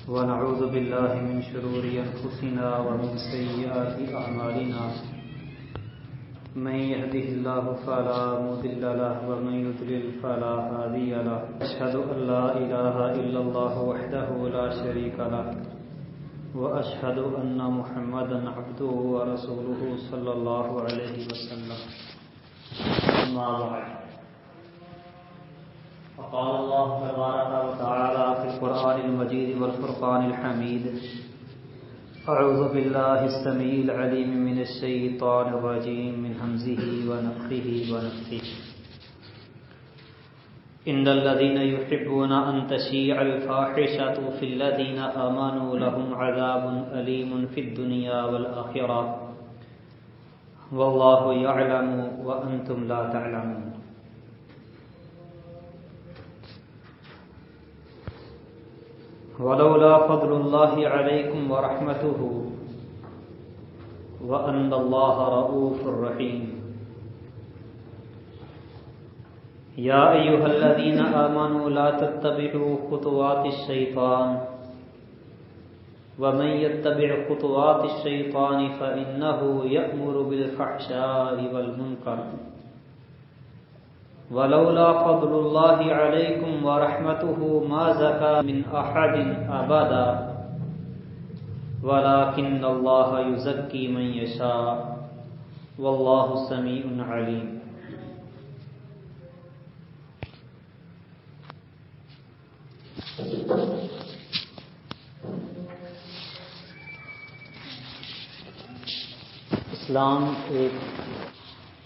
ونعوذ بالله من شرور أنفسنا ومن سيئات أعمالنا من يهده الله فلا مضل له ومن يضلل فلا هادي له أشهد أن لا إله إلا الله وحده لا شريك له وأشهد أن محمدا عبده ورسوله صلى الله عليه وسلم أما بعد فقال الله تبارك وتعالى في القرآن المجيد والفرقان الحميد أعوذ بالله السميع العليم من الشيطان الرجيم من همزه ونفخه ونفثه إن الذين يحبون أن تشيع الفاحشة في الذين آمنوا لهم عذاب أليم في الدنيا والآخرة والله يعلم وأنتم لا تعلمون. ولولا فضل الله عليكم ورحمته وأن الله رؤوف رحيم. يا أيها الذين آمنوا لا تتبعوا خطوات الشيطان ومن يتبع خطوات الشيطان فإنه يأمر بالفحشاء والمنكر ولولا فضل الله عليكم ورحمته ما زكى من أحد أبدا ولكن الله يزكي من يشاء والله سميع عليم. اسلام ایک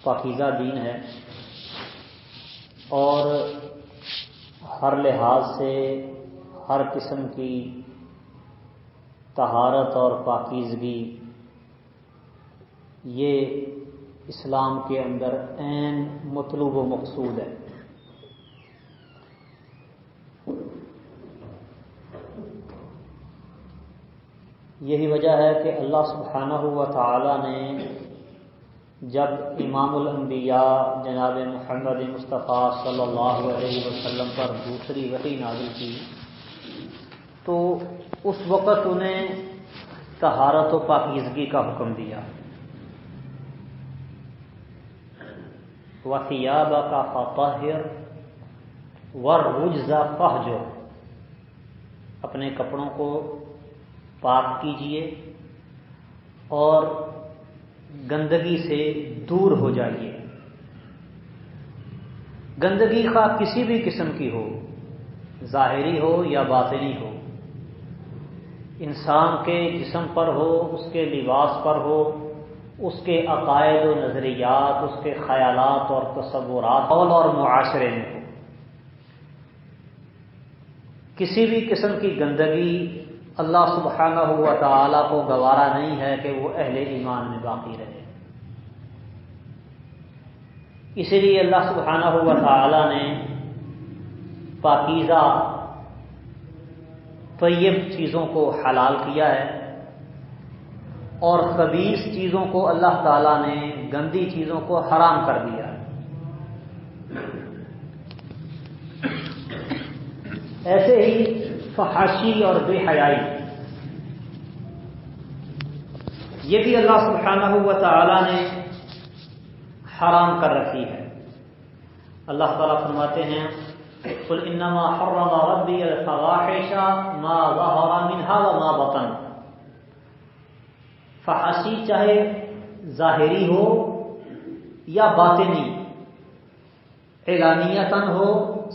پاکیزہ دین ہے اور ہر لحاظ سے ہر قسم کی طہارت اور پاکیزگی یہ اسلام کے اندر عین مطلوب و مقصود ہے. یہی وجہ ہے کہ اللہ سبحانہ و تعالی نے جب امام الانبیاء جناب محمد مصطفیٰ صلی اللہ علیہ وسلم پر دوسری وحی نازل کی تو اس وقت انہیں طہارت و پاکیزگی کا حکم دیا. وَثِيَابَكَ فَطَهِّرْ وَالرُّجْزَ فَاهْجُرْ، اپنے کپڑوں کو پاک کیجئے اور گندگی سے دور ہو جائیے. گندگی خواہ کسی بھی قسم کی ہو، ظاہری ہو یا باطنی ہو، انسان کے جسم پر ہو، اس کے لباس پر ہو، اس کے عقائد و نظریات، اس کے خیالات اور تصورات اور معاشرے میں ہو، کسی بھی قسم کی گندگی اللہ سبحانہ و تعالیٰ کو گوارا نہیں ہے کہ وہ اہل ایمان میں باقی رہے. اسی لیے اللہ سبحانہ و تعالیٰ نے پاکیزہ طیب چیزوں کو حلال کیا ہے اور خبیث چیزوں کو اللہ تعالیٰ نے، گندی چیزوں کو حرام کر دیا ہے. ایسے ہی فحاشی اور بے حیائی یہ بھی اللہ سبحانہ و تعالی نے حرام کر رکھی ہے. اللہ تعالیٰ فرماتے ہیں قُلْ إِنَّمَا حَرَّمَ رَبِّيَ الْفَوَاحِشَ مَا ظَهَرَ مِنْهَا وَمَا بَطَنَ. فحاشی چاہے ظاہری ہو یا باطنی، اعلانیتاً ہو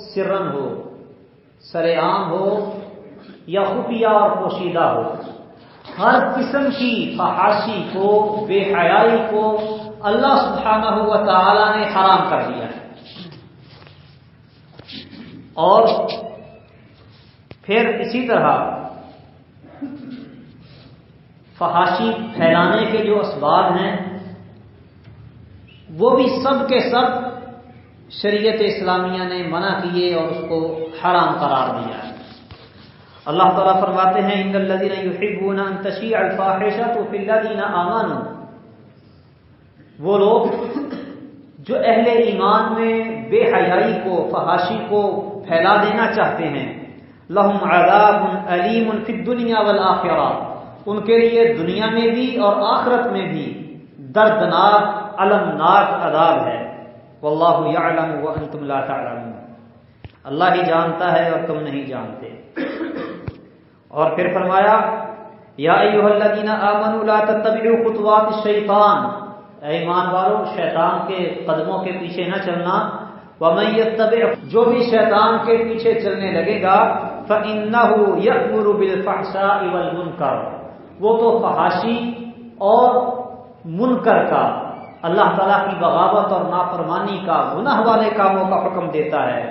سرن ہو، سر عام ہو یا خفیہ اور پوشیدہ ہو، ہر قسم کی فحاشی کو، بے حیائی کو اللہ سبحانہ و تعالی نے حرام کر دیا ہے. اور پھر اسی طرح فحاشی پھیلانے کے جو اسباب ہیں وہ بھی سب کے سب شریعت اسلامیہ نے منع کیے اور اس کو حرام قرار دیا ہے. اللہ تعالیٰ فرماتے ہیں ان الذین یحبون ان تشیع الفاحشۃ فی الذین آمنوا، وہ لوگ جو اہل ایمان میں بے حیائی کو، فحاشی کو پھیلا دینا چاہتے ہیں، لہم عذاب علیم فی الدنیا والآخرہ، ان کے لیے دنیا میں بھی اور آخرت میں بھی دردناک المناک عذاب ہے۔ واللہ یعلم وانتم لا تعلمون، اللہ ہی جانتا ہے اور تم نہیں جانتے۔ اور پھر فرمایا یا ایھا الذین آمنوا لا تتبعوا خطوات الشیطان، اے ایمان والو شیطان کے قدموں کے پیچھے نہ چلنا۔ ومن یتبع، جو بھی شیطان کے پیچھے چلنے لگے گا، فإنہ یأمر بالفحشاء والمنکر، وہ تو فحاشی اور منکر کا، اللہ تعالیٰ کی بغاوت اور نافرمانی کا، گناہ والے کاموں کا حکم دیتا ہے۔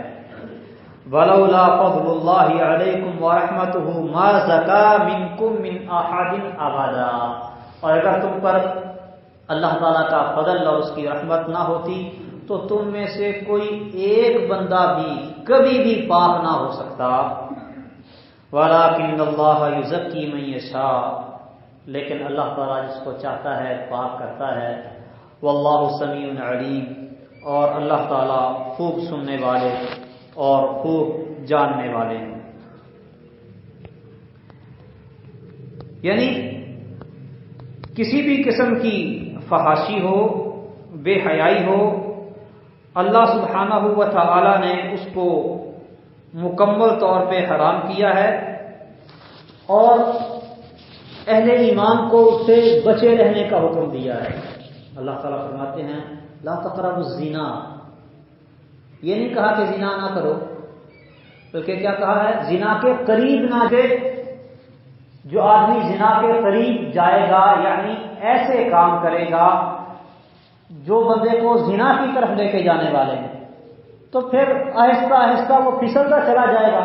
وَلَوْلَا فَضْلُ اللَّهِ عَلَيْكُمْ وَرَحْمَتُهُ مَا زَكَىٰ مِنْكُمْ مِنْ أَحَدٍ أَبَدًا، اور اگر تم پر اللہ تعالیٰ کا فضل اور اس کی رحمت نہ ہوتی تو تم میں سے کوئی ایک بندہ بھی کبھی بھی پاک نہ ہو سکتا۔ وَلَٰكِنَّ اللَّهَ يُزَكِّي مَن يَشَاءُ، لیکن اللہ تعالیٰ جس کو چاہتا ہے پاک کرتا ہے۔ واللہ سمیع علیم، اور اللہ تعالیٰ خوب سننے والے اور خوب جاننے والے ہیں۔ یعنی کسی بھی قسم کی فحاشی ہو، بے حیائی ہو، اللہ سبحانہ و تعالی نے اس کو مکمل طور پہ حرام کیا ہے، اور اہل ایمان کو اس سے بچے رہنے کا حکم دیا ہے۔ اللہ تعالیٰ فرماتے ہیں لا تقربوا الزنا، یہ نہیں کہا کہ زنا نہ کرو، بلکہ کیا کہا ہے؟ زنا کے قریب نہ جائے۔ جو آدمی زنا کے قریب جائے گا، یعنی ایسے کام کرے گا جو بندے کو زنا کی طرف لے کے جانے والے ہیں، تو پھر آہستہ آہستہ وہ پھسلتا چلا جائے گا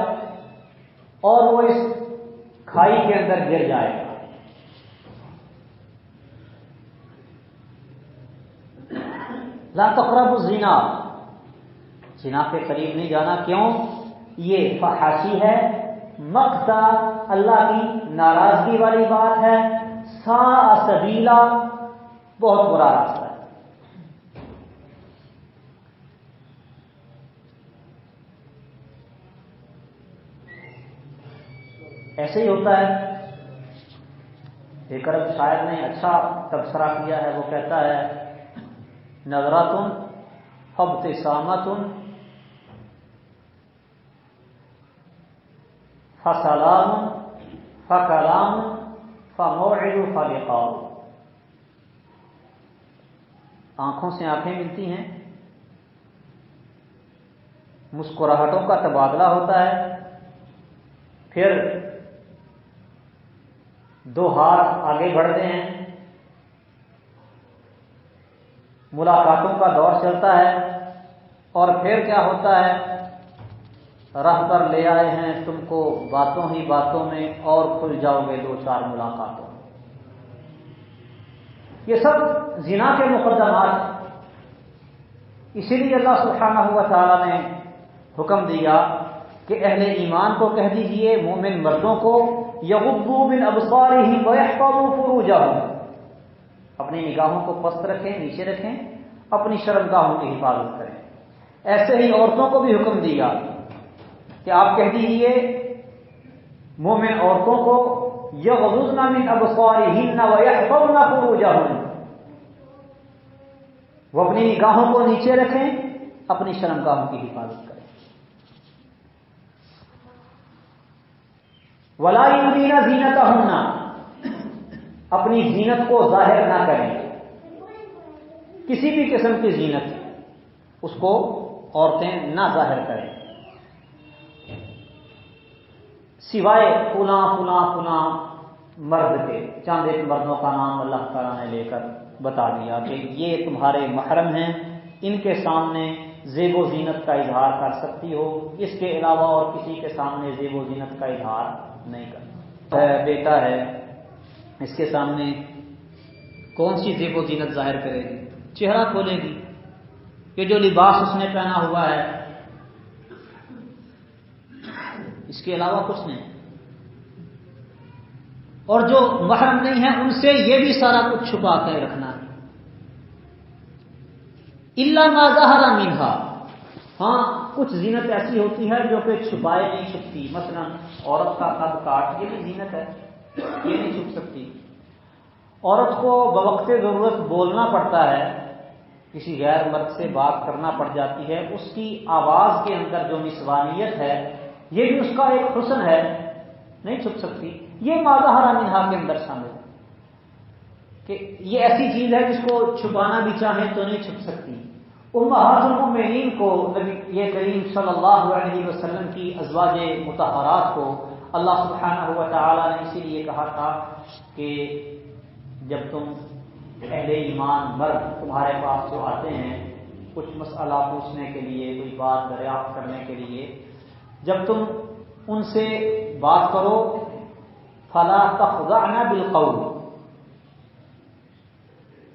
اور وہ اس کھائی کے اندر گر جائے گا۔ لا تقربوا الزنا، زنا کے قریب نہیں جانا۔ کیوں؟ یہ فحاشی ہے، مقتا اللہ کی ناراضگی والی بات ہے، ساء سبیلا، بہت برا راستہ ہے۔ ایسے ہی ہوتا ہے، ایک عرب شاعر نے اچھا تبصرہ کیا ہے، وہ کہتا ہے نظرۃ فابتسامۃ فسلام فکلام فموعد فلقاء، آنکھوں سے آنکھیں ملتی ہیں، مسکراہٹوں کا تبادلہ ہوتا ہے، پھر دو ہاتھ آگے بڑھتے ہیں، ملاقاتوں کا دور چلتا ہے، اور پھر کیا ہوتا ہے؟ راہ پر لے آئے ہیں تم کو باتوں ہی باتوں میں، اور کھل جاؤ گے دو چار ملاقاتوں میں۔ یہ سب زنا کے مقدمات ہیں۔ اسی لیے اللہ سبحانہ و تعالیٰ نے حکم دیا کہ اہل ایمان کو کہہ دیجئے، مومن مردوں کو، یغضوا من ابصارہم ویحفظوا فروجہم، اپنی نگاہوں کو پست رکھیں، نیچے رکھیں، اپنی شرمگاہوں کی حفاظت کریں۔ ایسے ہی عورتوں کو بھی حکم دیا کہ آپ کہہ دیجئے مومن عورتوں کو یغضضن من ابصارہن ویحفظن فروجہن، وہ اپنی نگاہوں کو نیچے رکھیں، اپنی شرمگاہوں کی حفاظت کریں۔ ولا یبدین زینتہن، اپنی زینت کو ظاہر نہ کریں، کسی بھی قسم کی زینت اس کو عورتیں نہ ظاہر کریں، سوائے فلاں فلاں فلاں مرد کے۔ چند ایک مردوں کا نام اللہ تعالیٰ نے لے کر بتا دیا کہ یہ تمہارے محرم ہیں، ان کے سامنے زیب و زینت کا اظہار کر سکتی ہو، اس کے علاوہ اور کسی کے سامنے زیب و زینت کا اظہار نہیں کرنا۔ بیٹا ہے، اس کے سامنے کون سی زیب و زینت ظاہر کرے گی؟ چہرہ کھولے گی، یہ جو لباس اس نے پہنا ہوا ہے، اس کے علاوہ کچھ نہیں۔ اور جو محرم نہیں ہے ان سے یہ بھی سارا کچھ چھپا کے رکھنا ہے۔ الا ما ظہر منھا، ہاں کچھ زینت ایسی ہوتی ہے جو کہ چھپائے نہیں چھپتی، مثلا عورت کا قد کاٹ، یہ بھی زینت ہے، یہ نہیں چھپ سکتی۔ عورت کو بوقت ضرورت بولنا پڑتا ہے، کسی غیر مرد سے بات کرنا پڑ جاتی ہے، اس کی آواز کے اندر جو نسوانیت ہے یہ بھی اس کا ایک حسن ہے، نہیں چھپ سکتی۔ یہ ما ظہر منہا کے اندر شامل ہے کہ یہ ایسی چیز ہے جس کو چھپانا بھی چاہیں تو نہیں چھپ سکتی۔ امہات المؤمنین کو نبی یہ کریم صلی اللہ علیہ وسلم کی ازواج مطہرات کو اللہ سبحانہ و تعالی نے اسی لیے کہا تھا کہ جب تم اہل ایمان مرد تمہارے پاس جو آتے ہیں کچھ مسئلہ پوچھنے کے لیے، کوئی بات دریافت کرنے کے لیے، جب تم ان سے بات کرو فلا تخضعن بالقول،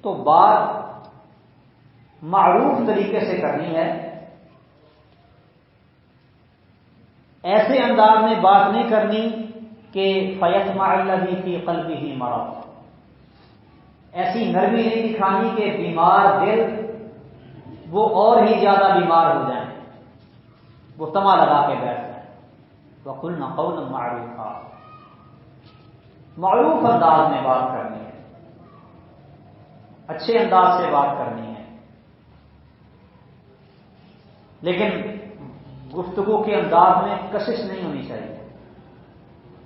تو بات معروف طریقے سے کرنی ہے، ایسے انداز میں بات نہیں کرنی کہ فیطمع الذی فی قلبہ مرض، ایسی نرمی نہیں دکھانی کہ بیمار دل وہ اور ہی زیادہ بیمار ہو جائیں، وہ تما لگا کے بیٹھ جائیں۔ وقلنا قولا معروفا، معروف انداز میں بات کرنی ہے، اچھے انداز سے بات کرنی ہے، لیکن گفتگو کے انداز میں کشش نہیں ہونی چاہیے۔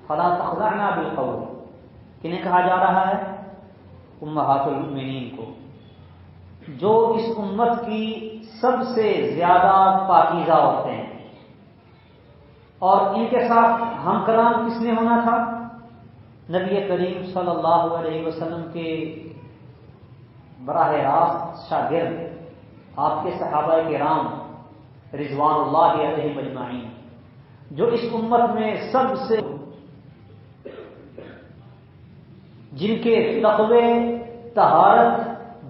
فلا تخضعن بالقول کنہیں کہا جا رہا ہے؟ امہات المؤمنین کو، جو اس امت کی سب سے زیادہ پاکیزہ عورتیں ہیں، اور ان کے ساتھ ہم کلام کس نے ہونا تھا؟ نبی کریم صلی اللہ علیہ وسلم کے براہ راست شاگرد، آپ کے صحابہ کرام رضوان اللہ علیہم اجمعین، جو اس امت میں سب سے جن کے تقوی، طہارت،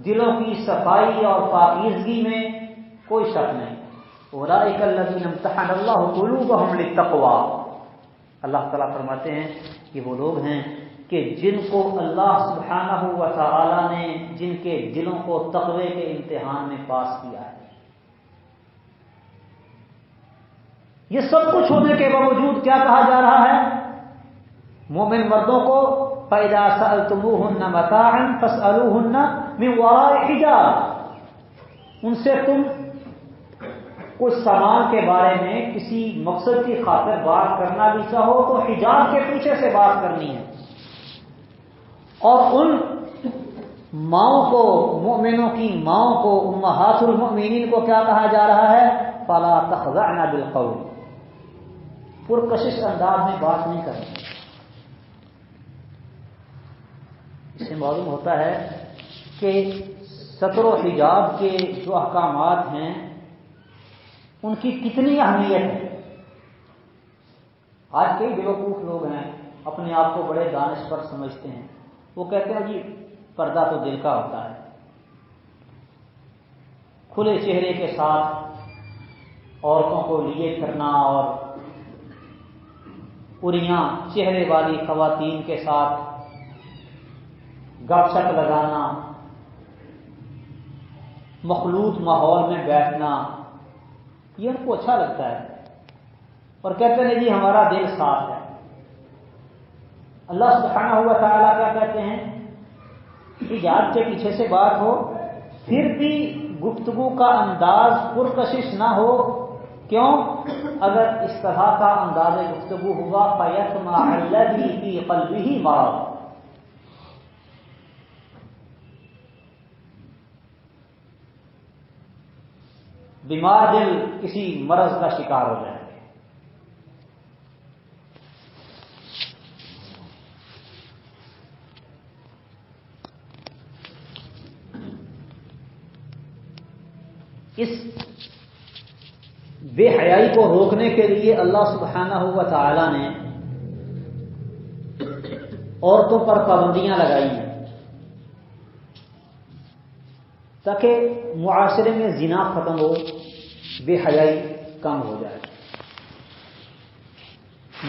دلوں کی صفائی اور پاکیزگی میں کوئی شک نہیں۔ اولئک الذین امتحن اللہ قلوبہم للتقوی، اللہ تعالیٰ فرماتے ہیں کہ وہ لوگ ہیں کہ جن کو اللہ سبحانہ و تعالی نے جن کے دلوں کو تقوی کے امتحان میں پاس کیا ہے۔ یہ سب کچھ ہونے کے باوجود کیا کہا جا رہا ہے؟ مومن مردوں کو فَإِذَا سَأَلْتُمُوهُنَّ مَتَاعًا فَاسْأَلُوهُنَّ مِنْ وَرَاءِ حِجَابٍ، ان سے تم کچھ سامان کے بارے میں کسی مقصد کی خاطر بات کرنا بھی چاہو تو حجاب کے پیچھے سے بات کرنی ہے۔ اور ان ماؤں کو، مومنوں کی ماؤں کو، امہات المؤمنین کو کیا کہا جا رہا ہے؟ فَلَا تَخْضَعْنَ بِالْقَوْلِ، پرکشش انداز میں بات نہیں کرنی۔ اس سے معلوم ہوتا ہے کہ ستر و حجاب کے جو احکامات ہیں ان کی کتنی اہمیت ہے۔ آج کئی بیوقوف لوگ ہیں، اپنے آپ کو بڑے دانشور سمجھتے ہیں، وہ کہتے ہیں جی پردہ تو دل کا ہوتا ہے، کھلے چہرے کے ساتھ عورتوں کو لیے کرنا اور پوریاں چہرے والی خواتین کے ساتھ گپ شپ لگانا، مخلوط ماحول میں بیٹھنا، یہ ان کو اچھا لگتا ہے، اور کہتے ہیں جی ہمارا دل صاف ہے۔ اللہ سبحانہ و تعالیٰ کیا کہتے ہیں؟ حجاب کے پیچھے سے بات ہو، پھر بھی گفتگو کا انداز پرکشش نہ ہو۔ کیوں؟ اگر اس طرح کا انداز گفتگو ہوا فَيَطْمَعَ الَّذِي فِي قَلْبِهِ مَرَضٌ، بیمار دل کسی مرض کا شکار ہو جائے۔ اس بے حیائی کو روکنے کے لیے اللہ سبحانہ و تعالی نے عورتوں پر پابندیاں لگائی ہیں تاکہ معاشرے میں زنا ختم ہو، بے حیائی کم ہو جائے۔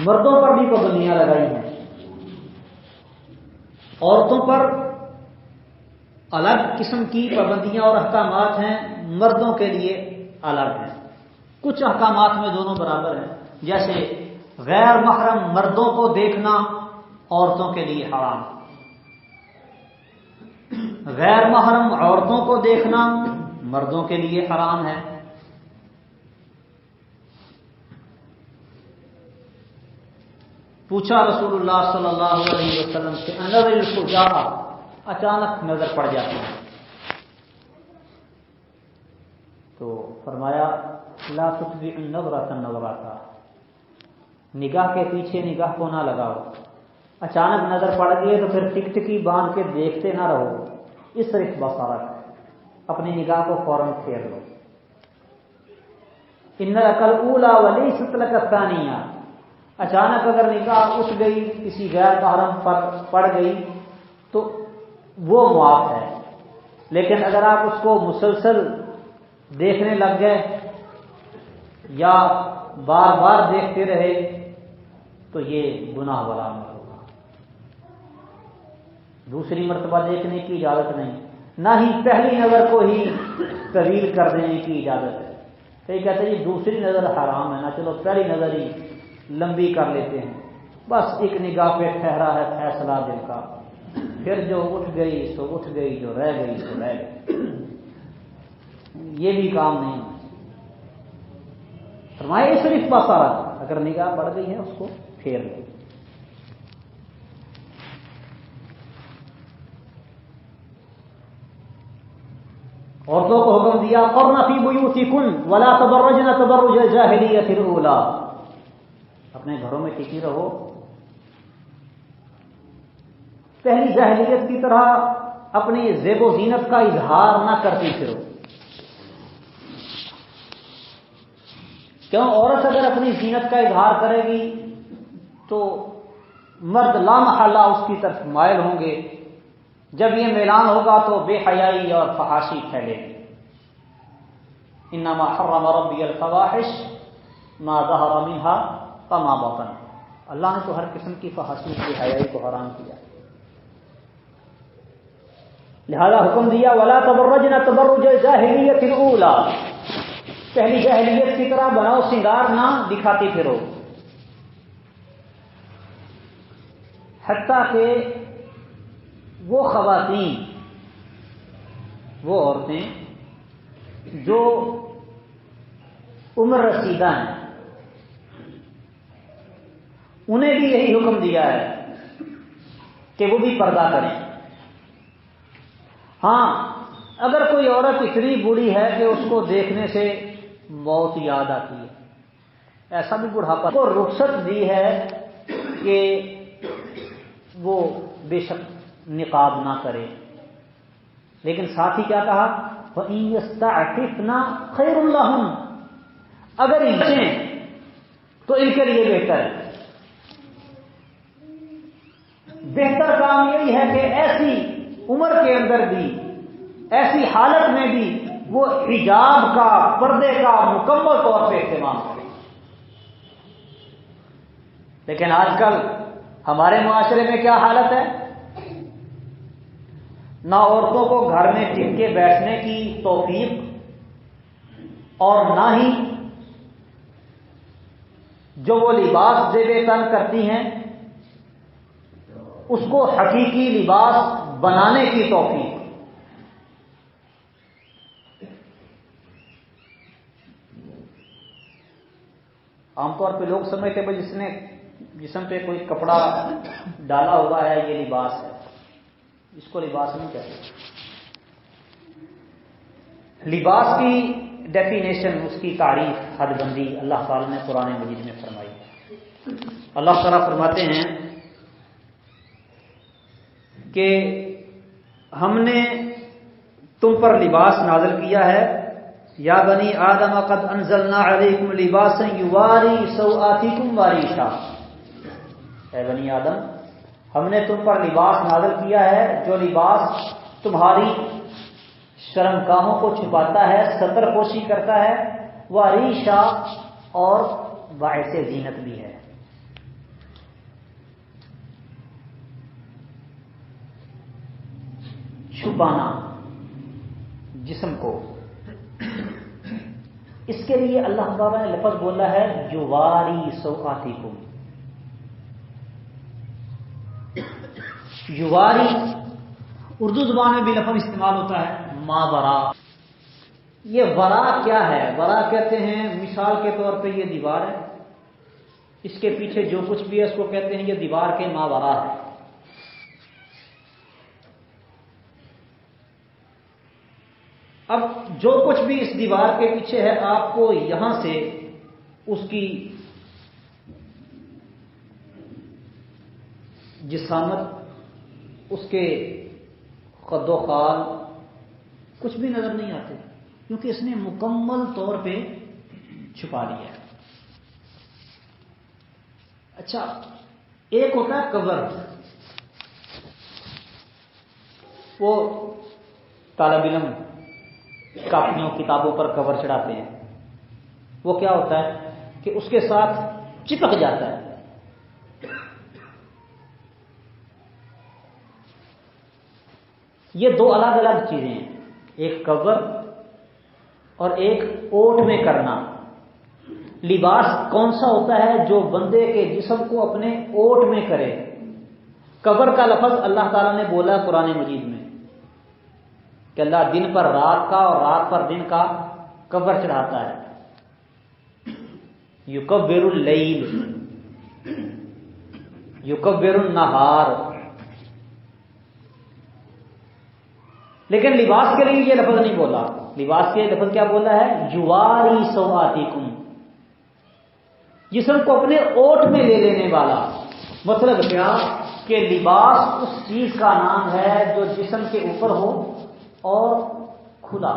مردوں پر بھی پابندیاں لگائی ہیں، عورتوں پر الگ قسم کی پابندیاں اور احکامات ہیں، مردوں کے لیے الگ ہیں۔ کچھ احکامات میں دونوں برابر ہیں، جیسے غیر محرم مردوں کو دیکھنا عورتوں کے لیے حرام، غیر محرم عورتوں کو دیکھنا مردوں کے لیے حرام ہے۔ پوچھا رسول اللہ صلی اللہ علیہ وسلم سے نظر الفجاء، اچانک نظر پڑ جاتی ہے، تو فرمایا لا تتبع النظرة النظرة، نگاہ کے پیچھے نگاہ کو نہ لگاؤ، اچانک نظر پڑ گئی تو پھر ٹک ٹکی باندھ کے دیکھتے نہ رہو، اسرف بصرک، اپنی نگاہ کو فوراً پھیر لو۔ ان لک الاولی ولیست لک الثانیہ، اچانک اگر نگاہ اٹھ گئی کسی غیر محرم پر پڑ گئی تو وہ معاف ہے، لیکن اگر آپ اس کو مسلسل دیکھنے لگ گئے یا بار بار دیکھتے رہے تو یہ گناہ والا عمل ہوگا۔ دوسری مرتبہ دیکھنے کی اجازت نہیں، نہ ہی پہلی نظر کو ہی طویل کر دینے کی اجازت ہے۔ کئی کہتے ہیں جی دوسری نظر حرام ہے نا، چلو پہلی نظر ہی لمبی کر لیتے ہیں، بس ایک نگاہ پہ ٹھہرا ہے فیصلہ دل کا، پھر جو اٹھ گئی سو اٹھ گئی، جو رہ گئی سو رہ گئی، یہ بھی کام نہیں ہونا چاہیے۔ فرمایا صرف بصرک، اگر نگاہ بڑھ گئی ہے اس کو پھیر لو۔ عورتوں کو حکم دیا قرن فی بیوتکن ولا تبرجن تبرج الجاہلیۃ الاولی، اپنے گھروں میں ٹکی رہو، پہلی جاہلیت کی طرح اپنی زیب و زینت کا اظہار نہ کرتی پھرو۔ کیوں؟ عورت اگر اپنی زینت کا اظہار کرے گی تو مرد لا محالہ اس کی طرف مائل ہوں گے، جب یہ میلان ہوگا تو بے حیائی اور فحاشی پھیلے گی۔ انما حرم ربی الفواحش ما ظہر منها وما بطن، اللہ نے تو ہر قسم کی فحاشی بے حیائی کو حرام کیا، لہذا حکم دیا ولا تبرجن تبرج الجاہلیۃ الاولی، پہلی جاہلیت کی طرح بناؤ سنگار نہ دکھاتی پھرو، حتیٰ کہ وہ خواتین، وہ عورتیں جو عمر رسیدہ ہیں، انہیں بھی یہی حکم دیا ہے کہ وہ بھی پردہ کریں۔ ہاں اگر کوئی عورت اتنی بوڑھی ہے کہ اس کو دیکھنے سے موت یاد آتی ہے، ایسا بھی بڑھاپا، کو رخصت دی ہے کہ وہ بے شک نقاب نہ کرے، لیکن ساتھ ہی کیا کہا وَإِن يَسْتَعْفِفْنَ خَيْرٌ لَهُنَّ، اگر بچیں تو ان کے لیے بہتر ہے۔ بہتر کام یہی ہے کہ ایسی عمر کے اندر بھی، ایسی حالت میں بھی وہ حجاب کا، پردے کا مکمل طور پہ اہتمام کرے۔ لیکن آج کل ہمارے معاشرے میں کیا حالت ہے؟ نہ عورتوں کو گھر میں ٹک کے بیٹھنے کی توفیق اور نہ ہی جو وہ لباس زیب تن کرتی ہیں اس کو حقیقی لباس بنانے کی توفیق۔ عام طور پہ لوگ سمجھتے ہیں جس نے جسم پہ کوئی کپڑا ڈالا ہوا ہے یہ لباس ہے، اس کو لباس نہیں کہتے۔ لباس کی ڈیفینیشن، اس کی تعریف، حد بندی اللہ تعالی نے قرآن مجید میں فرمائی ہے۔ اللہ تعالیٰ فرماتے ہیں کہ ہم نے تم پر لباس نازل کیا ہے، یا بنی آدم قد انزلنا علیکم لباسا یواری سوآتکم واریشا، اے بنی آدم ہم نے تم پر لباس نازل کیا ہے جو لباس تمہاری شرمگاہوں کو چھپاتا ہے، ستر پوشی کرتا ہے، واریشا اور باعث زینت بھی ہے۔ چھپانا جسم کو، اس کے لیے اللہ تعالیٰ نے لفظ بولا ہے یواری سوآتکم. یواری اردو زبان میں بھی لفظ استعمال ہوتا ہے ماورا. یہ ورا کیا ہے؟ ورا کہتے ہیں مثال کے طور پہ یہ دیوار ہے، اس کے پیچھے جو کچھ بھی ہے اس کو کہتے ہیں یہ دیوار کے ماورا ہے. اب جو کچھ بھی اس دیوار کے پیچھے ہے آپ کو یہاں سے اس کی جسامت، اس کے قد و خال کچھ بھی نظر نہیں آتے، کیونکہ اس نے مکمل طور پہ چھپا لیا ہے. اچھا، ایک ہوتا ہے کور. وہ طالب علم کاپیوں کتابوں پر کور چڑھاتے ہیں. وہ کیا ہوتا ہے کہ اس کے ساتھ چپک جاتا ہے. یہ دو الگ الگ چیزیں ہیں، ایک کور اور ایک اوٹ میں کرنا. لباس کون سا ہوتا ہے؟ جو بندے کے جسم کو اپنے اوٹ میں کرے. کور کا لفظ اللہ تعالیٰ نے بولا قرآن مجید میں کہ اللہ دن پر رات کا اور رات پر دن کا کور چڑھاتا ہے. یکبر اللیل یکبر النہار. لیکن لباس کے لیے یہ لفظ نہیں بولا. لباس کے لفظ کیا بولا ہے؟ یواری سوآتکم، جسم کو اپنے اوٹ میں لے لینے والا. مطلب کیا کہ لباس اس چیز کا نام ہے جو جسم کے اوپر ہو اور کھلا،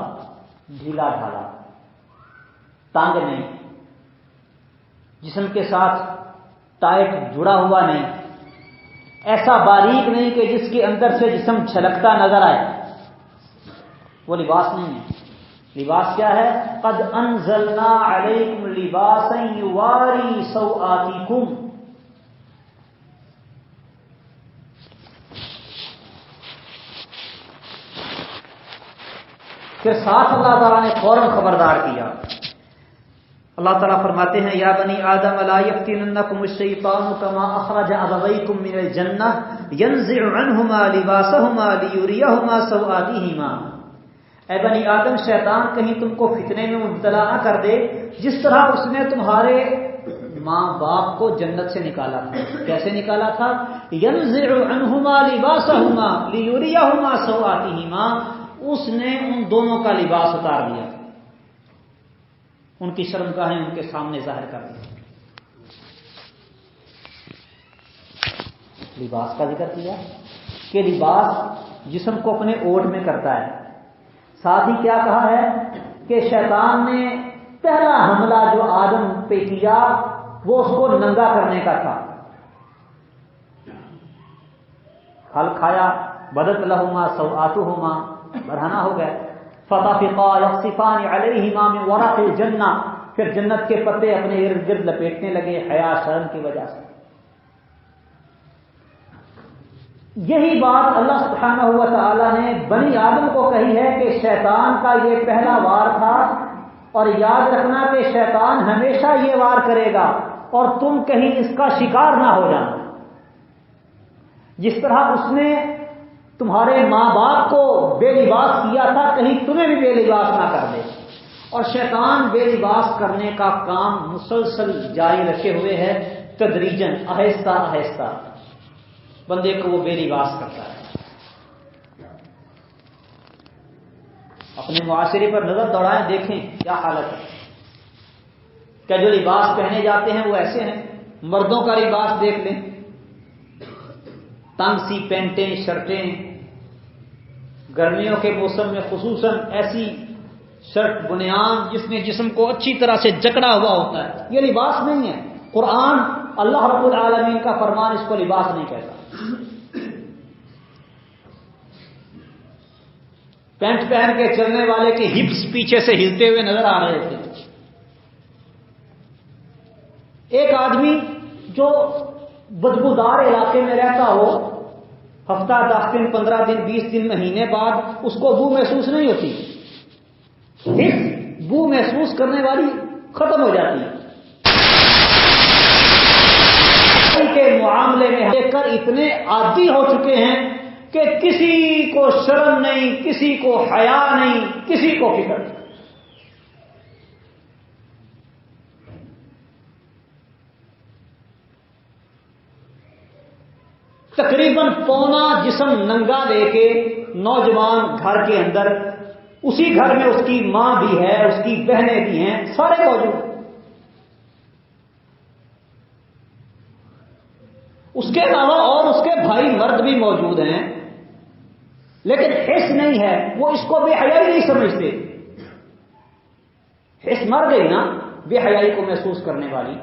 ڈھیلا ڈھالا، تانگ نہیں، جسم کے ساتھ ٹائٹ جڑا ہوا نہیں، ایسا باریک نہیں کہ جس کے اندر سے جسم چھلکتا نظر آئے. وہ لباس نہیں ہے. لباس کیا ہے؟ قد انزلنا علیکم لباسا یواری سوآتکم. پھر ساتھ اللہ تعالیٰ نے فوراً خبردار کیا. اللہ تعالیٰ فرماتے ہیں یا بنی آدم لا یفتننکم الشیطان کما اخرج ابویکم من الجنہ ینزع عنہما لباسہما لیریہما سوآتہما. اے بنی آدم، شیطان کہیں تم کو فتنے میں مبتلا نہ کر دے جس طرح اس نے تمہارے ماں باپ کو جنت سے نکالا تھا. کیسے نکالا تھا؟ ینزع عنہما لباسہما لیریہما سوآتہما. اس نے ان دونوں کا لباس اتار دیا، ان کی شرمگاہیں ان کے سامنے ظاہر کر دی. لباس کا ذکر کیا کہ لباس جسم کو اپنے اوٹ میں کرتا ہے. ساتھ ہی کیا کہا ہے کہ شیطان نے پہلا حملہ جو آدم پہ کیا وہ اس کو ننگا کرنے کا تھا. پھل کھایا، بدت لہما سوآتہما، برہنہ ہو گئے. فطفقا یخصفان علیہما من ورق الجنہ، پھر جنت کے پتے اپنے ارد گرد لپیٹنے لگے حیا شرم کی وجہ سے. یہی بات اللہ سبحانہ و تعالی نے بنی آدم کو کہی ہے کہ شیطان کا یہ پہلا وار تھا، اور یاد رکھنا کہ شیطان ہمیشہ یہ وار کرے گا اور تم کہیں اس کا شکار نہ ہو جانا. جس طرح اس نے تمہارے ماں باپ کو بے لباس کیا تھا، کہیں تمہیں بھی بے لباس نہ کر دے. اور شیطان بے لباس کرنے کا کام مسلسل جاری رکھے ہوئے ہے، تدریجاً، آہستہ آہستہ بندے کو وہ بے لباس کرتا ہے. اپنے معاشرے پر نظر دوڑائیں، دیکھیں کیا حالت ہے. کیا جو لباس پہنے جاتے ہیں وہ ایسے ہیں؟ مردوں کا لباس دیکھ لیں، تنگ سی پینٹیں شرٹیں، گرمیوں کے موسم میں خصوصاً ایسی شرٹ بنیان جس میں جسم کو اچھی طرح سے جکڑا ہوا ہوتا ہے، یہ لباس نہیں ہے. قرآن اللہ رب العالمین کا فرمان اس کو لباس نہیں کہتا. پینٹ پہن کے چلنے والے کے ہپس پیچھے سے ہلتے ہوئے نظر آ رہے تھے. ایک آدمی جو بدبودار علاقے میں رہتا ہو، ہفتہ 10 دن 15 دن 20 دن مہینے بعد اس کو بو محسوس نہیں ہوتی. بو محسوس کرنے والی ختم ہو جاتی ہے. کے معاملے میں دیکھ کر اتنے عادی ہو چکے ہیں کہ کسی کو شرم نہیں، کسی کو حیا نہیں، کسی کو فکر نہیں. تقریباً پونا جسم ننگا لے کے نوجوان گھر کے اندر، اسی گھر میں اس کی ماں بھی ہے، اس کی بہنیں بھی ہیں، سارے موجود. اس کے علاوہ اور اس کے بھائی مرد بھی موجود ہیں، لیکن حس نہیں ہے. وہ اس کو بے حیائی نہیں سمجھتے. حس مر گئی نا بے حیائی کو محسوس کرنے والی.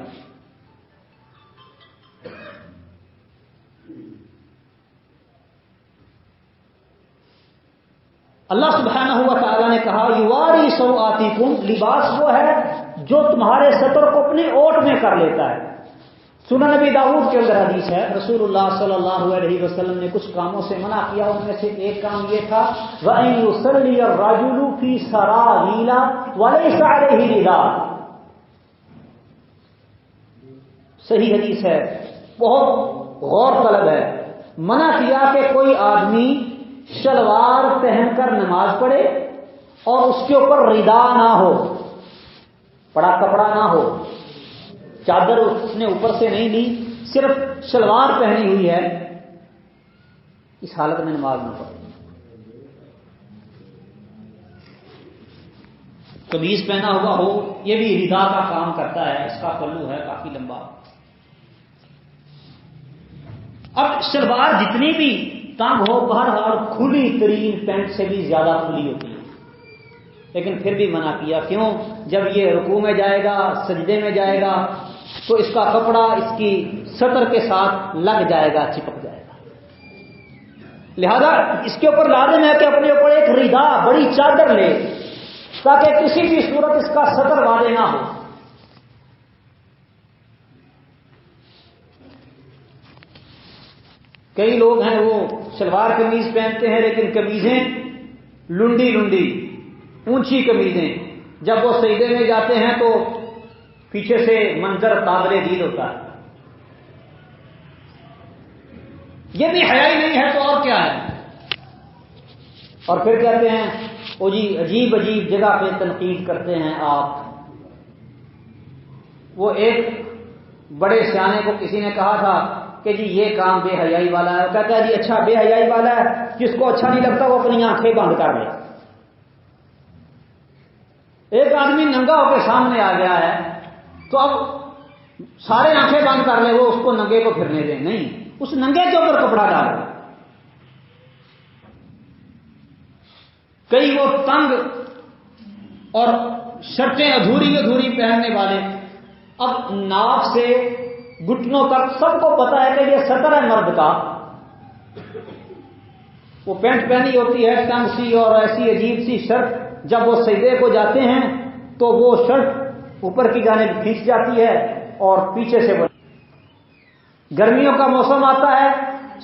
اللہ سبحانہ و تعالیٰ نے کہا یواری سوآتیکم، لباس وہ ہے جو تمہارے سطر کو اپنی اوٹ میں کر لیتا ہے. سنن نبی داؤد کے اندر حدیث ہے، رسول اللہ صلی اللہ علیہ وسلم نے کچھ کاموں سے منع کیا. ان میں سے ایک کام یہ تھا وَأَن يُصَلِّيَ الرَّجُلُ فِي سَرَاوِيلَ وَلَيْسَ عَلَيْهِ رِدَاءٌ. صحیح حدیث ہے، بہت غور طلب ہے. منع کیا کہ کوئی آدمی شلوار پہن کر نماز پڑھے اور اس کے اوپر ردا نہ ہو، بڑا کپڑا نہ ہو، چادر اس نے اوپر سے نہیں لی، صرف شلوار پہنی ہوئی ہے، اس حالت میں نماز نہ پڑھے. قمیض پہنا ہوا ہو، یہ بھی ردا کا کام کرتا ہے، اس کا پلو ہے کافی لمبا. اب شلوار جتنی بھی تنگ ہو، بہرحال کھلی ترین پینٹ سے بھی زیادہ کھلی ہوتی ہے، لیکن پھر بھی منع کیا. کیوں؟ جب یہ رکوع میں جائے گا، سجدے میں جائے گا، تو اس کا کپڑا اس کی سطر کے ساتھ لگ جائے گا، چپک جائے گا. لہذا اس کے اوپر لازم ہے کہ اپنے اوپر ایک ردا، بڑی چادر لے، تاکہ کسی بھی صورت اس کا سطر واضح نہ ہو. کئی لوگ ہیں وہ شلوار قمیض پہنتے ہیں، لیکن قمیضیں لنڈی لنڈی اونچی قمیضیں، جب وہ سجدے میں جاتے ہیں تو پیچھے سے منظر قابل دید ہوتا ہے. یہ بھی حیائی نہیں ہے تو اور کیا ہے؟ اور پھر کہتے ہیں او جی عجیب عجیب جگہ پہ تنقید کرتے ہیں آپ. وہ ایک بڑے سیانے کو کسی نے کہا تھا کہ جی یہ کام بے حیائی والا ہے. کہتا ہے جی اچھا بے حیائی والا ہے، جس کو اچھا نہیں لگتا وہ اپنی آنکھیں بند کر لے. ایک آدمی ننگا ہو کے سامنے آ گیا ہے تو اب سارے آنکھیں بند کر لے، وہ اس کو ننگے کو پھرنے دیں؟ نہیں، اس ننگے کے اوپر کپڑا ڈال. کئی وہ تنگ اور شرٹیں ادھوری ادھوری پہننے والے، اب ناک سے گھٹنوں تک سب کو پتا ہے کہ یہ سطر ہے مرد کا. وہ پینٹ پہنی ہوتی ہے تنگ سی اور ایسی عجیب سی شرٹ، جب وہ سجدے کو جاتے ہیں تو وہ شرٹ اوپر کی جانب کھینچ جاتی ہے اور پیچھے سے وہ. گرمیوں کا موسم آتا ہے،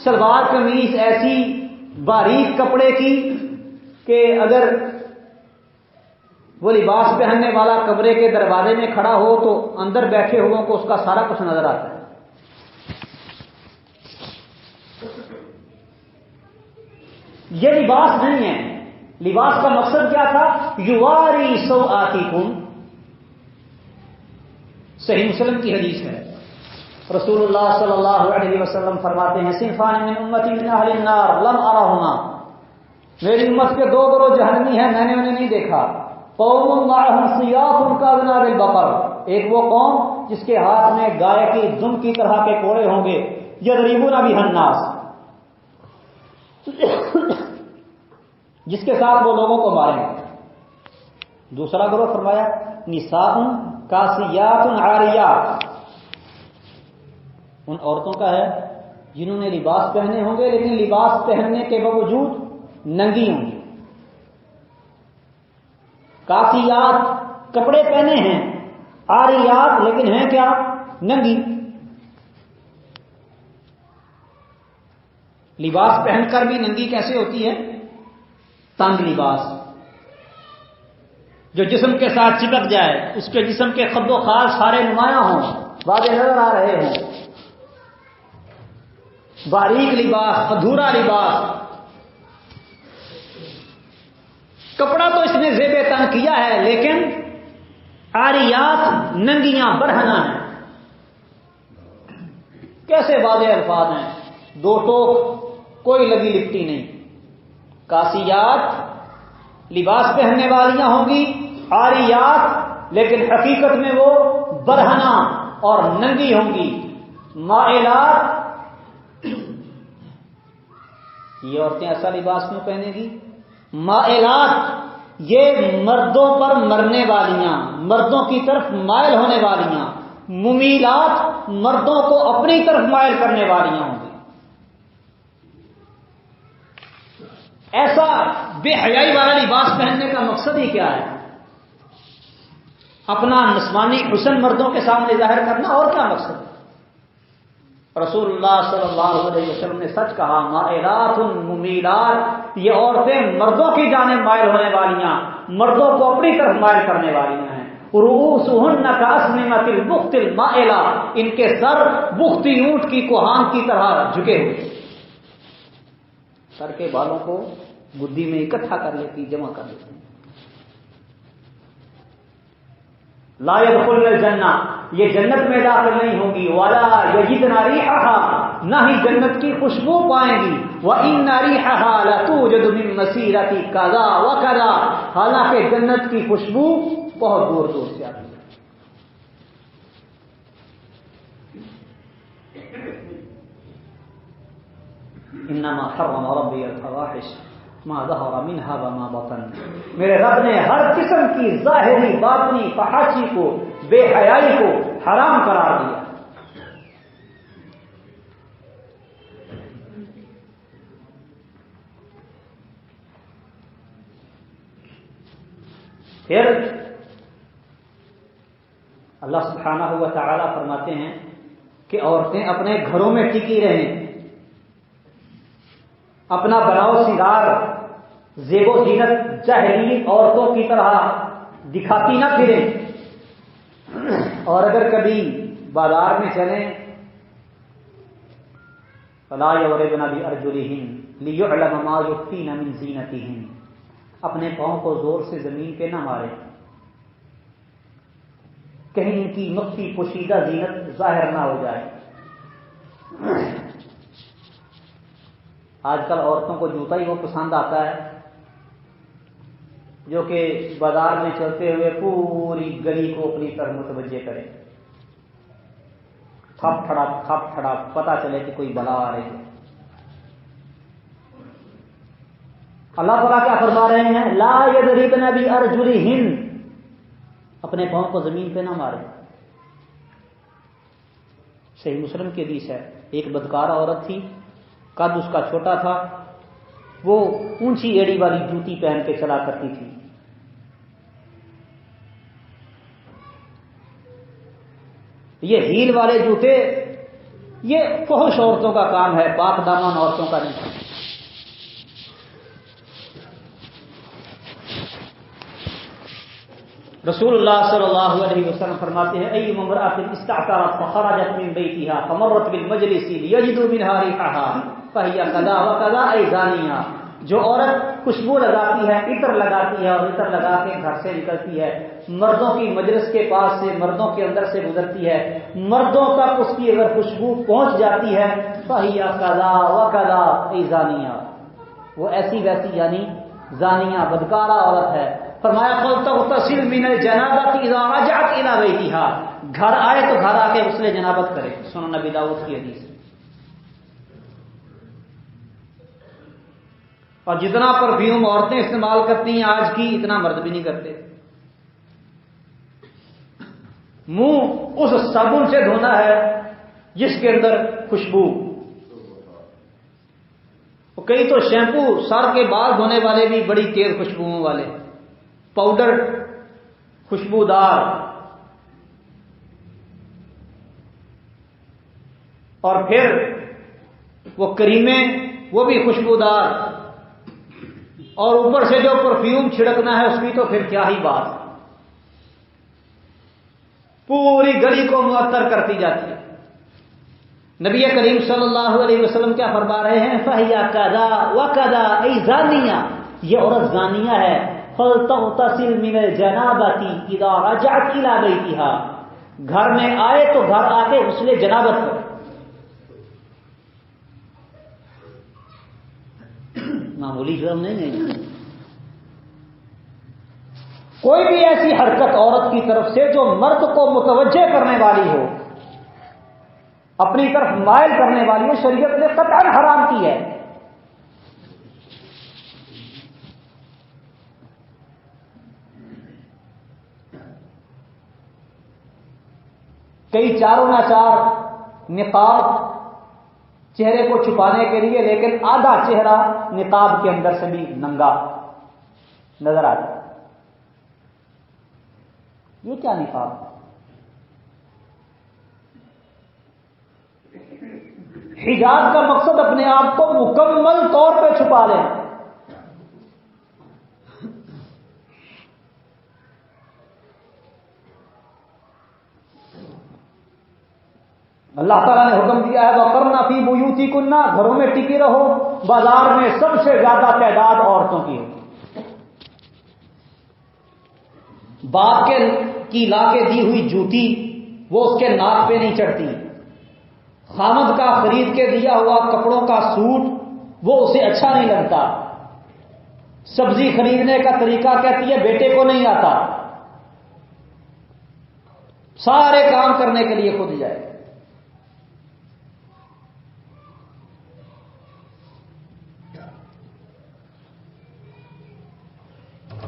شلوار قمیض ایسی باریک کپڑے کی کہ اگر وہ لباس پہننے والا کمرے کے دروازے میں کھڑا ہو تو اندر بیٹھے ہوں کو اس کا سارا کچھ نظر آتا ہے. یہ لباس نہیں ہے. لباس کا مقصد کیا تھا؟ یواری سوآتیکم. صحیح مسلم کی حدیث ہے، رسول اللہ صلی اللہ علیہ وسلم فرماتے ہیں صنفان من امتی من اہل النار لم ارہما. میری امت کے دو گروہ جہنمی ہیں، میں نے انہیں نہیں دیکھا. قوم معهم سیاط کاذناب البقر. ایک وہ قوم جس کے ہاتھ میں گائے کی دم کی طرح کے کوڑے ہوں گے، یضربون بها الناس، جس کے ساتھ وہ لوگوں کو ماریں گے. دوسرا گروہ فرمایا نساء کاسیات عاریات. ان عورتوں کا ہے جنہوں نے لباس پہنے ہوں گے لیکن لباس پہننے کے باوجود ننگی ہوں گی. کاسیات کپڑے پہنے ہیں، عاریات لیکن ہیں کیا؟ ننگی. لباس پہن کر بھی ننگی کیسے ہوتی ہے؟ تنگ لباس. جو جسم کے ساتھ چپک جائے، اس کے جسم کے خد و خال سارے نمایاں ہوں، واضح نظر آ رہے ہوں، باریک لباس، ادھورا لباس، کپڑا تو اس نے زیب تن کیا ہے لیکن عاریات ننگیاں برہنہ ہیں۔ کیسے واضح الفاظ ہیں، دو ٹوک کوئی لگی لپٹی نہیں۔ کاسیات لباس پہننے والیاں ہوں گی، عاریات لیکن حقیقت میں وہ برہنہ اور ننگی ہوں گی۔ مائلات، یہ عورتیں ایسا لباس کیوں پہنے گی؟ مائلات، یہ مردوں پر مرنے والیاں، مردوں کی طرف مائل ہونے والیاں۔ ممیلات، مردوں کو اپنی طرف مائل کرنے والیاں ہوں گی۔ ایسا بے حیائی والا لباس پہننے کا مقصد ہی کیا ہے؟ اپنا نسوانی حسن مردوں کے سامنے ظاہر کرنا، اور کیا مقصد ہے؟ رسول اللہ صلی اللہ علیہ وسلم نے سچ کہا، مائلات ممیلات، یہ عورتیں مردوں کی جانب مائل ہونے والیاں، مردوں کو اپنی طرف مائل کرنے والیاں ہیں۔ رؤوسہن کاسنمۃ البخت المائلہ، ان کے سر بختی اونٹ کی کوہان کی طرح جھکے ہوئے، سر کے بالوں کو گدی میں اکٹھا کر لیتی، جمع کر لیتی۔ لا يدخلن الجنہ، یہ جنت میں داخل نہیں ہوں گی۔ ولا یجدن ریحھا، نہ ہی جنت کی خوشبو پائیں گی۔ وان ریحھا لتوجد من مسیرۃ کذا وکذا، حالانکہ جنت کی خوشبو بہت دور دور سے آتی ہے۔ انما حرم ربی الفواحش ما ظہر منها وما بطن، میرے رب نے ہر قسم کی ظاہری باطنی فحاشی کو، بے حیائی کو حرام قرار دیا۔ پھر اللہ سبحانہ و تعالی فرماتے ہیں کہ عورتیں اپنے گھروں میں ٹکی رہیں، اپنا بناؤ سنگار، زیب و زینت جاہلی عورتوں کی طرح دکھاتی نہ پھریں، اور اگر کبھی بازار میں چلیں فلا یضربن بارجلہن لیعلم ما یخفین من زینتہن، اپنے پاؤں کو زور سے زمین پہ نہ مارے، کہیں ان کی مخفی پوشیدہ زینت ظاہر نہ ہو جائے۔ آج کل عورتوں کو جوتا ہی وہ پسند آتا ہے جو کہ بازار میں چلتے ہوئے پوری گلی کو اپنی طرف متوجہ کرے، تھپ تھڑا پتہ چلے کہ کوئی بلا آ رہی ہے۔ اللہ تعالیٰ کیا فرما رہے ہیں؟ لا یضربن بارجلہن، اپنے پاؤں کو زمین پہ نہ مارے۔ صحیح مسلم کی حدیث ہے، ایک بدکار عورت تھی، قد اس کا چھوٹا تھا، وہ اونچی ایڑی والی جوتی پہن کے چلا کرتی تھی۔ یہ ہیل والے جوتے یہ فحش عورتوں کا کام ہے، پاک دامن عورتوں کا نہیں۔ رسول اللہ صلی اللہ علیہ وسلم فرماتے ہیں، ای امرأۃ استعطرت فخرجت من بیتها فمرت بالمجلس لیجدوا منها ریحها فہی کذا وکذا ای زانیہ، جو عورت خوشبو لگاتی ہے، عطر لگاتی ہے اور عطر لگا کے گھر سے نکلتی ہے، مردوں کی مجلس کے پاس سے، مردوں کے اندر سے گزرتی ہے، مردوں تک اس کی اگر خوشبو پہنچ جاتی ہے فہی کذا وکذا ای زانیہ، وہ ایسی ویسی یعنی زانیہ بدکارہ عورت ہے۔ فرمایا فلتغتسل من الجنابۃ اذا رجعت الى بیتها، گھر آئے تو گھر آ کے غسل جنابت کرے۔ سنن نبی داؤد کی حدیث۔ اور جتنا پرفیوم عورتیں استعمال کرتی ہیں آج کی، اتنا مرد بھی نہیں کرتے۔ منہ اس صابن سے دھونا ہے جس کے اندر خوشبو، کئی تو شیمپو سر کے بال دھونے والے بھی بڑی تیز خوشبوؤں والے، پاؤڈر خوشبودار، اور پھر وہ کریمیں وہ بھی خوشبودار، اور اوپر سے جو پرفیوم چھڑکنا ہے اس کی تو پھر کیا ہی بات۔ پوری گلی کو معطر کرتی جاتی ہے۔ نبی کریم صلی اللہ علیہ وسلم کیا فرما رہے ہیں؟ فَهِيَ كَذَا وَكَذَا ای زانیہ، یہ عورت زانیہ ہے۔ فَلْتَغْتَسِلْ مِنَ الْجَنَابَةِ اِذَا رَجَعَتْ إِلَىٰ بَيْتِهَا، گھر میں آئے تو گھر آ کے غسل جنابت کرے۔ معمولی جرم نہیں ہے۔ کوئی بھی ایسی حرکت عورت کی طرف سے جو مرد کو متوجہ کرنے والی ہو، اپنی طرف مائل کرنے والی ہو، شریعت نے قطعاً حرام کی ہے۔ کئی چاروں ناچار نقاب چہرے کو چھپانے کے لیے، لیکن آدھا چہرہ نقاب کے اندر سے بھی ننگا نظر آتا ہے۔ یہ کیا نقاب؟ حجاب کا مقصد اپنے آپ کو مکمل طور پہ چھپا لیں۔ اللہ تعالیٰ نے حکم دیا ہے وَقَرْنَ فِي بُيُوتِكُنَّ، گھروں میں ٹکی رہو۔ بازار میں سب سے زیادہ تعداد عورتوں کی ہوتی ہے۔ باپ کی لا کے دی ہوئی جوتی وہ اس کے ناک پہ نہیں چڑھتی، خامد کا خرید کے دیا ہوا کپڑوں کا سوٹ وہ اسے اچھا نہیں لگتا، سبزی خریدنے کا طریقہ کہتی ہے بیٹے کو نہیں آتا، سارے کام کرنے کے لیے خود جائے۔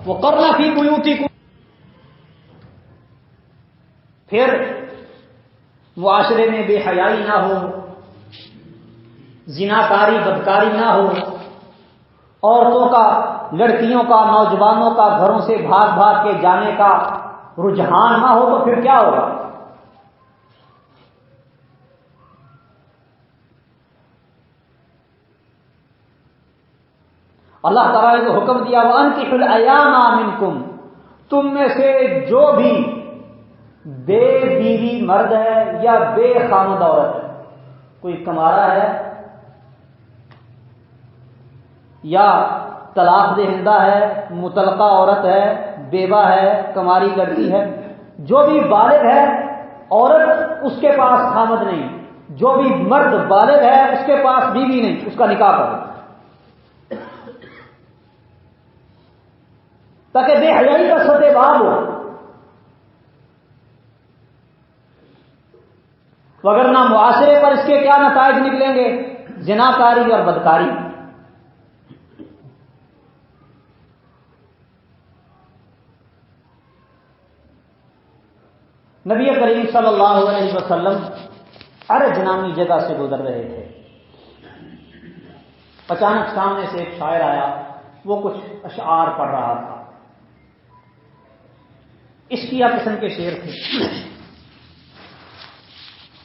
وَقَرْنَ فِي بُيُوتِكُنَّ، پھر معاشرے میں بے حیائی نہ ہو، زناکاری بدکاری نہ ہو، عورتوں کا، لڑکیوں کا، نوجوانوں کا گھروں سے بھاگ بھاگ کے جانے کا رجحان نہ ہو، تو پھر کیا ہوگا؟ اللہ تعالیٰ نے جو حکم دیا وَأَنكِحُوا الْأَيَامَ مِنكُمْ، تم میں سے جو بھی بے بیوی مرد ہے یا بے خامد عورت ہے، کوئی کمارا ہے یا طلاق دہندہ ہے، مطلقہ عورت ہے، بیوہ ہے، کماری لڑکی ہے، جو بھی بالغ ہے، عورت اس کے پاس خامد نہیں، جو بھی مرد بالغ ہے اس کے پاس بیوی نہیں، اس کا نکاح کرو، تاکہ بے حیائی کا سطح باب ہو۔ وگرنہ معاشرے پر اس کے کیا نتائج نکلیں گے؟ زناکاری اور بدکاری۔ نبی کریم صلی اللہ علیہ وسلم ارج نامی جگہ سے گزر رہے تھے، اچانک سامنے سے ایک شاعر آیا، وہ کچھ اشعار پڑھ رہا تھا، عشقیہ قسم کے شعر تھے،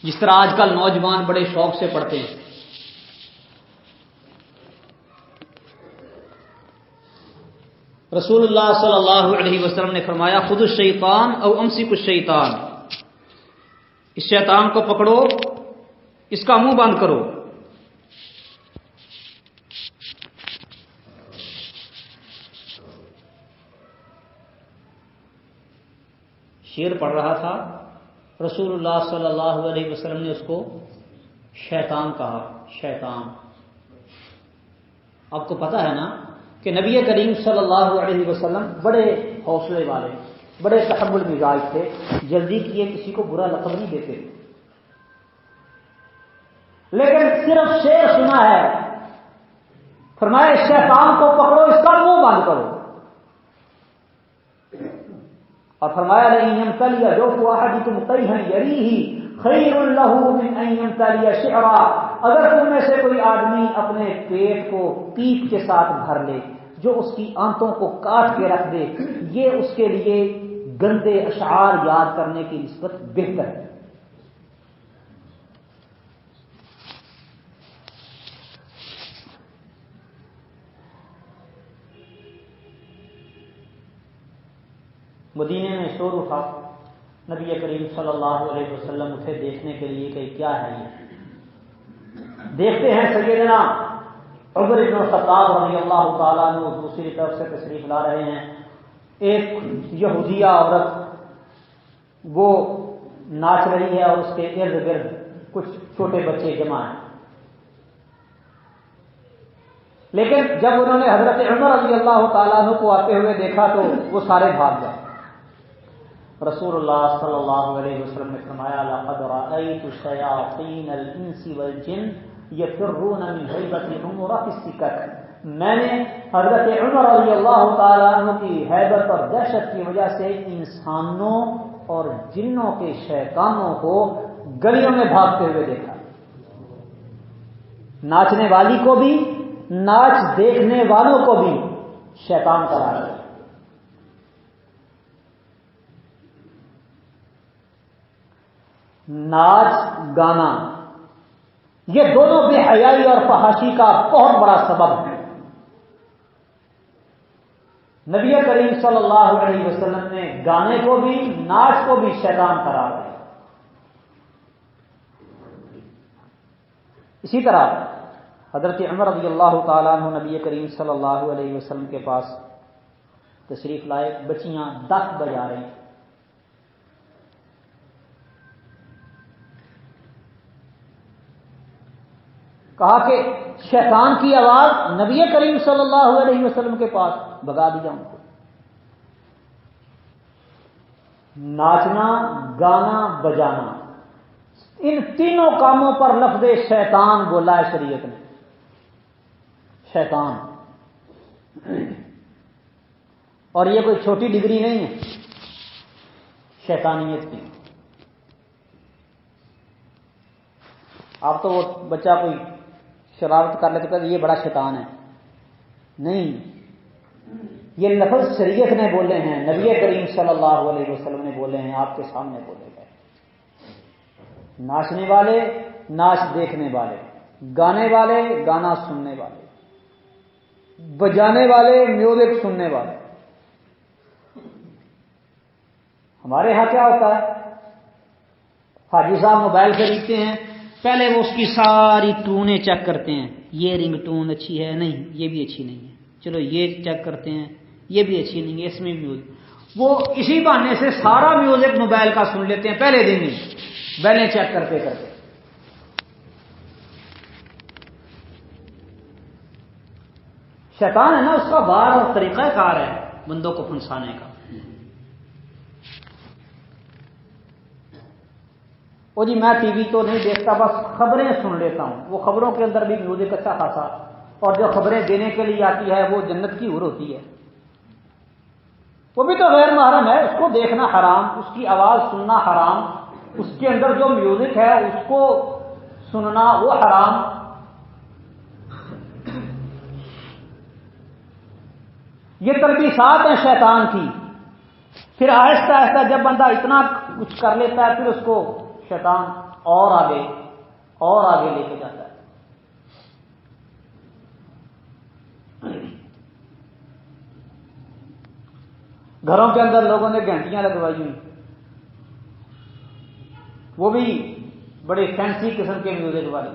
جس طرح آج کل نوجوان بڑے شوق سے پڑھتے ہیں۔ رسول اللہ صلی اللہ علیہ وسلم نے فرمایا خذ الشیطان او امسک الشیطان، اس شیطان کو پکڑو، اس کا منہ بند کرو۔ شعر پڑھ رہا تھا، رسول اللہ صلی اللہ علیہ وسلم نے اس کو شیطان کہا، شیطان۔ آپ کو پتا ہے نا کہ نبی کریم صلی اللہ علیہ وسلم بڑے حوصلے والے، بڑے تحمل مزاج تھے، جلدی کیے کسی کو برا لقب نہیں دیتے، لیکن صرف شعر سنا ہے، فرمایا شیطان کو پکڑو، اس کا منہ بند کرو، اور فرمایا لئن یمتلی جوف احدکم قیحا یریہ خیر لہ من ان یمتلی شعرا، اگر تم میں سے کوئی آدمی اپنے پیٹ کو پیپ کے ساتھ بھر لے جو اس کی آنتوں کو کاٹ کے رکھ دے، یہ اس کے لیے گندے اشعار یاد کرنے کی نسبت بہتر ہے۔ مدینے میں شور اٹھا، نبی کریم صلی اللہ علیہ وسلم اٹھے دیکھنے کے لیے کہ کیا ہے یہ. دیکھتے ہیں سیدنا عمر بن الخطاب رضی اللہ تعالیٰ عنہ دوسری طرف سے تشریف لا رہے ہیں. ایک یہودیہ عورت وہ ناچ رہی ہے اور اس کے ارد گرد کچھ چھوٹے بچے جمع ہیں. لیکن جب انہوں نے حضرت عمر رضی اللہ تعالیٰ عنہ کو آتے ہوئے دیکھا تو وہ سارے بھاگ گئے. رسول اللہ صلی اللہ علیہ وسلم نے فرمایا لقد رأيت شياطين الانس والجن يفرون من هيبة عمر في السكك. میں نے حضرت عمر رضی اللہ تعالیٰ عنہ کی ہیبت اور دہشت کی وجہ سے انسانوں اور جنوں کے شیطانوں کو گلیوں میں بھاگتے ہوئے دیکھا. ناچنے والی کو بھی ناچ دیکھنے والوں کو بھی شیطان قرار دیا. ناچ گانا یہ دونوں بے حیائی اور فحاشی کا بہت بڑا سبب ہے. نبی کریم صلی اللہ علیہ وسلم نے گانے کو بھی ناچ کو بھی شیطان قرار دیا. اسی طرح حضرت عمر رضی اللہ تعالیٰ عنہ نبی کریم صلی اللہ علیہ وسلم کے پاس تشریف لائے. بچیاں دف بجا رہی. کہا کہ شیطان کی آواز نبی کریم صلی اللہ علیہ وسلم کے پاس بھگا دیا ان کو. ناچنا گانا بجانا ان تینوں کاموں پر لفظ شیطان بولا ہے شریعت نے. شیطان اور یہ کوئی چھوٹی ڈگری نہیں ہے شیطانیت کی. آپ تو وہ بچہ کوئی شرارت کر لیتے کہ یہ بڑا شیطان ہے. نہیں، یہ لفظ شریعت نے بولے ہیں، نبی کریم صلی اللہ علیہ وسلم نے بولے ہیں، آپ کے سامنے بولے گئے. ناچنے والے ناچ دیکھنے والے، گانے والے گانا سننے والے، بجانے والے میوزک سننے والے. ہمارے ہاں کیا ہوتا ہے؟ حاجی صاحب موبائل خریدتے ہیں، پہلے وہ اس کی ساری ٹونیں چیک کرتے ہیں. یہ رنگ ٹون اچھی ہے، نہیں یہ بھی اچھی نہیں ہے، چلو یہ چیک کرتے ہیں، یہ بھی اچھی نہیں ہے، اس میں میوزک. وہ اسی بہانے سے سارا میوزک موبائل کا سن لیتے ہیں پہلے دن ہی بیلیں چیک کرتے کرتے. شیطان ہے نا، اس کا وار اور طریقہ کار ہے بندوں کو پھنسانے کا. وہ جی میں ٹی وی تو نہیں دیکھتا، بس خبریں سن لیتا ہوں. وہ خبروں کے اندر بھی میوزک اچھا خاصا، اور جو خبریں دینے کے لیے آتی ہے وہ جنت کی حور ہوتی ہے. وہ بھی تو غیر محرم ہے، اس کو دیکھنا حرام، اس کی آواز سننا حرام، اس کے اندر جو میوزک ہے اس کو سننا وہ حرام. یہ تلبیسات ہیں شیطان کی. پھر آہستہ آہستہ جب بندہ اتنا کچھ کر لیتا ہے پھر اس کو شیطان اور آگے لے کے جاتا ہے. گھروں کے اندر لوگوں نے گھنٹیاں لگوائی ہوئی، وہ بھی بڑے فینسی قسم کے میوزک والی.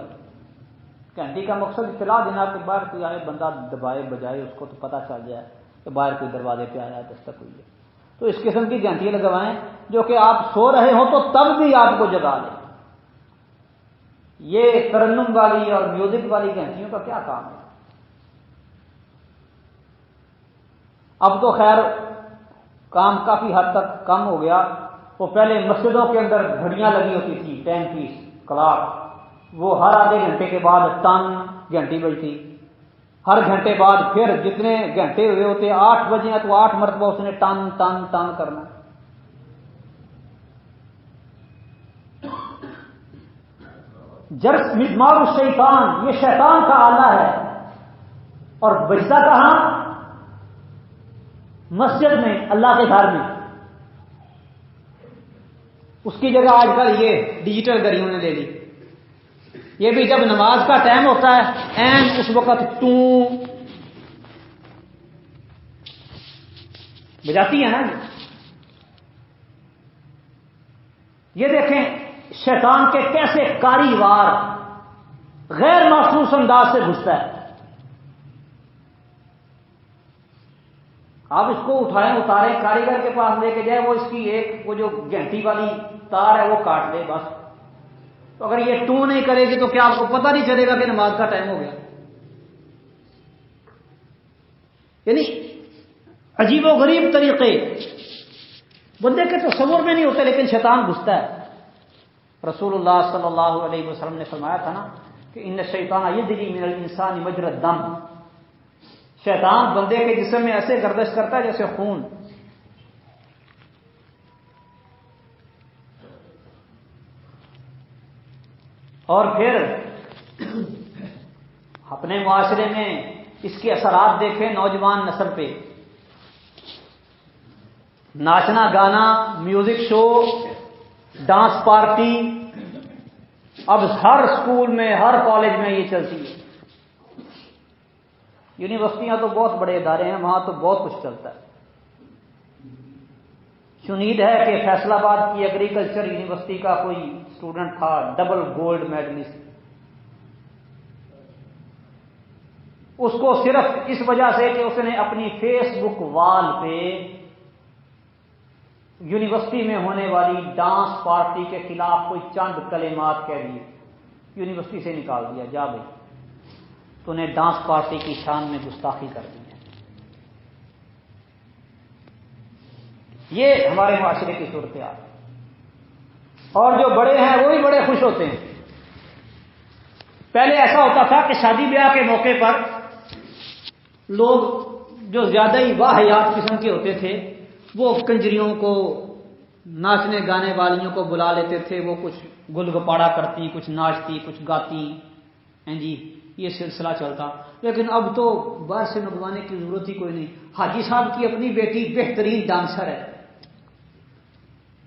گھنٹی کا مقصد اطلاع دینا کہ باہر کوئی آئے بندہ دبائے بجائے اس کو تو پتہ چل جائے کہ باہر کوئی دروازے پہ آیا دستک ہوئی ہے. تو اس قسم کی گھنٹیاں لگوائیں جو کہ آپ سو رہے ہو تو تب بھی آپ کو جگا دیں. یہ ترنم والی اور میوزک والی گھنٹیوں کا کیا کام ہے؟ اب تو خیر کام کافی حد تک کم ہو گیا. وہ پہلے مسجدوں کے اندر گھڑیاں لگی ہوتی تھی، ٹائم پیس کلاک، وہ ہر آدھے گھنٹے کے بعد ٹن گھنٹی بجتی. ہر گھنٹے بعد پھر جتنے گھنٹے ہوئے ہوتے 8 بجے ہیں تو 8 مرتبہ اس نے ٹن ٹن ٹن کرنا. جرس مزمار الشیطان، یہ شیطان کا آلہ ہے. اور بجتا کہاں؟ مسجد میں، اللہ کے گھر میں. اس کی جگہ آج کل یہ ڈیجیٹل گھڑیوں نے لے لی. یہ بھی جب نماز کا ٹائم ہوتا ہے این اس وقت ٹوں بجاتی ہے نا. یہ دیکھیں شیطان کے کیسے کاری وار غیر محسوس انداز سے گھستا ہے. آپ اس کو اٹھائیں اتاریں کاریگر کے پاس لے کے جائیں وہ اس کی وہ جو گھنٹی والی تار ہے وہ کاٹ دے بس. تو اگر یہ ٹو نہیں کرے گی تو کیا آپ کو پتہ نہیں چلے گا کہ نماز کا ٹائم ہو گیا؟ یعنی عجیب و غریب طریقے بندے کے تصور میں نہیں ہوتے لیکن شیطان گھستا ہے. رسول اللہ صلی اللہ علیہ وسلم نے فرمایا تھا نا کہ ان الشیطان یجری من الانسان مجری الدم. شیطان بندے کے جسم میں ایسے گردش کرتا ہے جیسے خون. اور پھر اپنے معاشرے میں اس کے اثرات دیکھیں نوجوان نسل پہ. ناچنا گانا، میوزک شو، ڈانس پارٹی اب ہر سکول میں ہر کالج میں یہ چلتی ہے. یونیورسٹیاں تو بہت بڑے ادارے ہیں وہاں تو بہت کچھ چلتا ہے. شنید ہے کہ فیصل آباد کی ایگریکلچر یونیورسٹی کا کوئی اسٹوڈنٹ تھا ڈبل گولڈ میڈلسٹ. اس کو صرف اس وجہ سے کہ اس نے اپنی فیس بک وال پہ یونیورسٹی میں ہونے والی ڈانس پارٹی کے خلاف کوئی چند کلمات کہہ دیے، یونیورسٹی سے نکال دیا. جا بھائی تو نے ڈانس پارٹی کی شان میں گستاخی کر دی ہے. یہ ہمارے معاشرے کی صورتحال. اور جو بڑے ہیں وہ بھی بڑے خوش ہوتے ہیں. پہلے ایسا ہوتا تھا کہ شادی بیاہ کے موقع پر لوگ جو زیادہ ہی واہیات قسم کے ہوتے تھے وہ کنجریوں کو، ناچنے گانے والیوں کو بلا لیتے تھے. وہ کچھ گل گپاڑا کرتی، کچھ ناچتی، کچھ گاتی ہیں جی، یہ سلسلہ چلتا. لیکن اب تو باہر سے منگوانے کی ضرورت ہی کوئی نہیں. حاجی صاحب کی اپنی بیٹی بہترین ڈانسر ہے،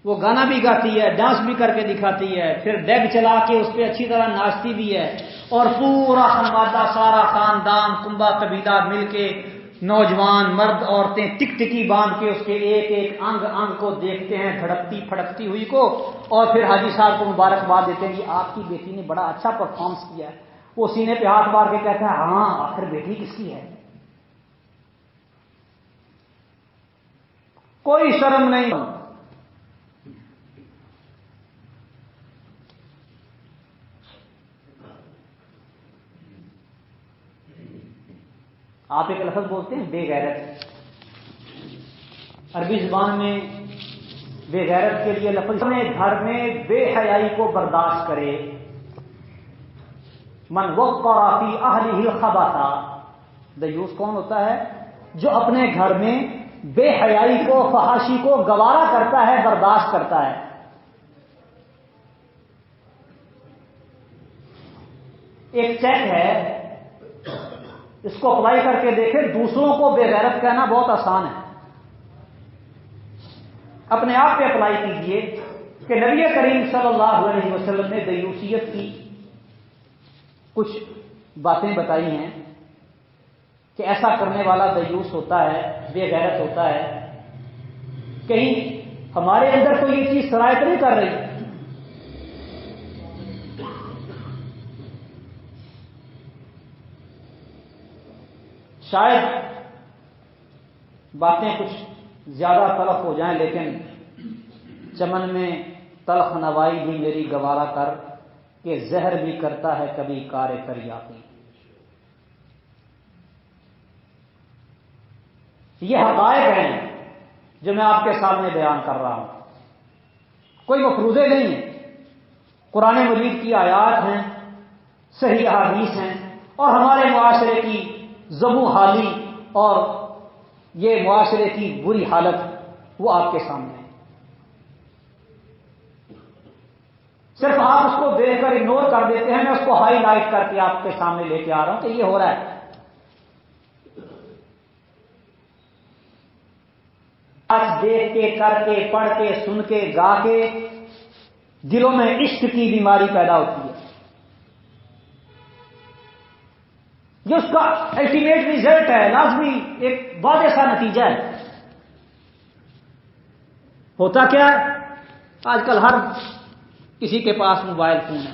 وہ گانا بھی گاتی ہے، ڈانس بھی کر کے دکھاتی ہے، پھر ڈیگ چلا کے اس پہ اچھی طرح ناچتی بھی ہے. اور پورا خانوادہ، سارا خاندان، کنبا قبیلہ مل کے، نوجوان مرد عورتیں ٹک ٹکی باندھ کے اس کے ایک ایک انگ انگ کو دیکھتے ہیں دھڑکتی پھڑکتی ہوئی کو، اور پھر حاجی صاحب کو مبارکباد دیتے ہیں کہ آپ کی بیٹی نے بڑا اچھا پرفارمنس کیا ہے. وہ سینے پہ ہاتھ مار کے کہتا ہے ہاں آخر بیٹی کس کی ہے؟ کوئی شرم نہیں. آپ ایک لفظ بولتے ہیں بے غیرت. عربی زبان میں بے غیرت کے لیے لفظ اپنے گھر میں بے حیائی کو برداشت کرے. من وقر فی اہلہ الخبث. دیوس کون ہوتا ہے؟ جو اپنے گھر میں بے حیائی کو، فحاشی کو گوارا کرتا ہے، برداشت کرتا ہے. ایک چیک ہے، اس کو اپلائی کر کے دیکھیں. دوسروں کو بے غیرت کہنا بہت آسان ہے، اپنے آپ پہ اپلائی کیجئے کہ نبی کریم صلی اللہ علیہ وسلم نے دیوسیت کی کچھ باتیں بتائی ہیں کہ ایسا کرنے والا دیوس ہوتا ہے، بے غیرت ہوتا ہے. کہیں ہمارے اندر تو یہ چیز سرایت نہیں کر رہی. شاید باتیں کچھ زیادہ تلخ ہو جائیں لیکن چمن میں تلخ نوائی بھی میری گوارا کر کہ زہر بھی کرتا ہے کبھی کار تریاقی. یہ حقائق ہیں جو میں آپ کے سامنے بیان کر رہا ہوں، کوئی مفروضے نہیں ہیں. قرآن مجید کی آیات ہیں، صحیح احادیث ہیں، اور ہمارے معاشرے کی ذم حالی اور یہ معاشرے کی بری حالت وہ آپ کے سامنے ہے. صرف آپ اس کو دیکھ کر اگنور کر دیتے ہیں. میں اس کو ہائی لائٹ کر کے آپ کے سامنے لے کے آ رہا ہوں کہ یہ ہو رہا ہے. آج دیکھ کے، کر کے، پڑھ کے، سن کے، گا کے دلوں میں عشق کی بیماری پیدا ہوتی ہے. یہ اس کا الٹیمیٹ ریزلٹ ہے، لازمی ایک واضح سا نتیجہ ہے. ہوتا کیا ہے؟ آج کل ہر کسی کے پاس موبائل فون ہے،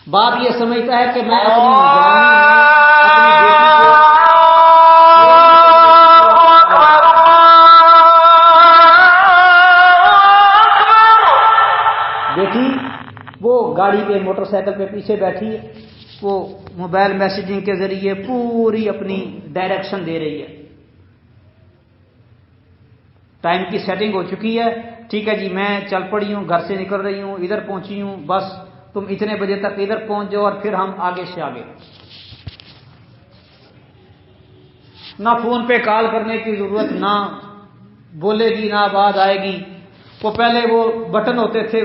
باپ یہ سمجھتا ہے کہ میں اپنی جوانی میں بیٹی وہ گاڑی پہ موٹر سائیکل پہ پیچھے بیٹھی ہے، وہ موبائل میسیجنگ کے ذریعے پوری اپنی ڈائریکشن دے رہی ہے، ٹائم کی سیٹنگ ہو چکی ہے، ٹھیک ہے جی میں چل پڑی ہوں، گھر سے نکل رہی ہوں، ادھر پہنچی ہوں، بس تم اتنے بجے تک ادھر پہنچ جاؤ اور پھر ہم آگے سے آگے. نہ فون پہ کال کرنے کی ضرورت، نہ بولے گی نہ آواز آئے گی. وہ پہلے وہ بٹن ہوتے تھے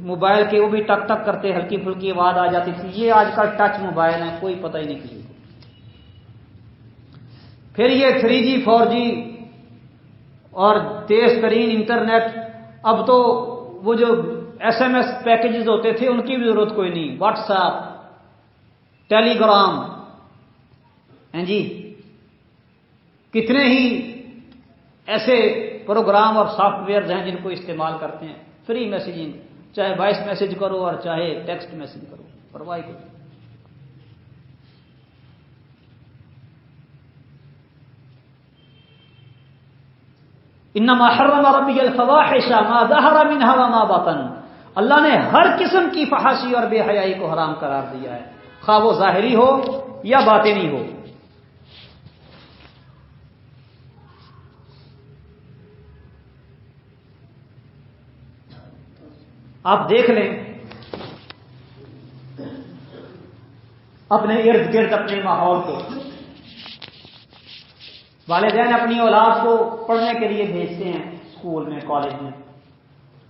موبائل کے، وہ بھی ٹک ٹک کرتے ہلکی پھلکی آواز آ جاتی تھی. یہ آج کل ٹچ موبائل ہیں، کوئی پتہ ہی نہیں کسی کو. پھر یہ 3G 4G اور تیز ترین انٹرنیٹ. اب تو وہ جو SMS پیکجز ہوتے تھے ان کی بھی ضرورت کوئی نہیں. واٹس ایپ، ٹیلی گرام، ہیں جی کتنے ہی ایسے پروگرام اور سافٹ ویئرز ہیں جن کو استعمال کرتے ہیں. فری میسیجنگ، چاہے وائس میسج کرو اور چاہے ٹیکسٹ میسج کرو، پرواہ کرو. انما حرم ربی الفواحش ما ظہر منها وما بطن. اللہ نے ہر قسم کی فحاشی اور بے حیائی کو حرام قرار دیا ہے، خواہ وہ ظاہری ہو یا باطنی ہو. آپ دیکھ لیں اپنے ارد گرد اپنے ماحول کو. والدین اپنی اولاد کو پڑھنے کے لیے بھیجتے ہیں اسکول میں، کالج میں،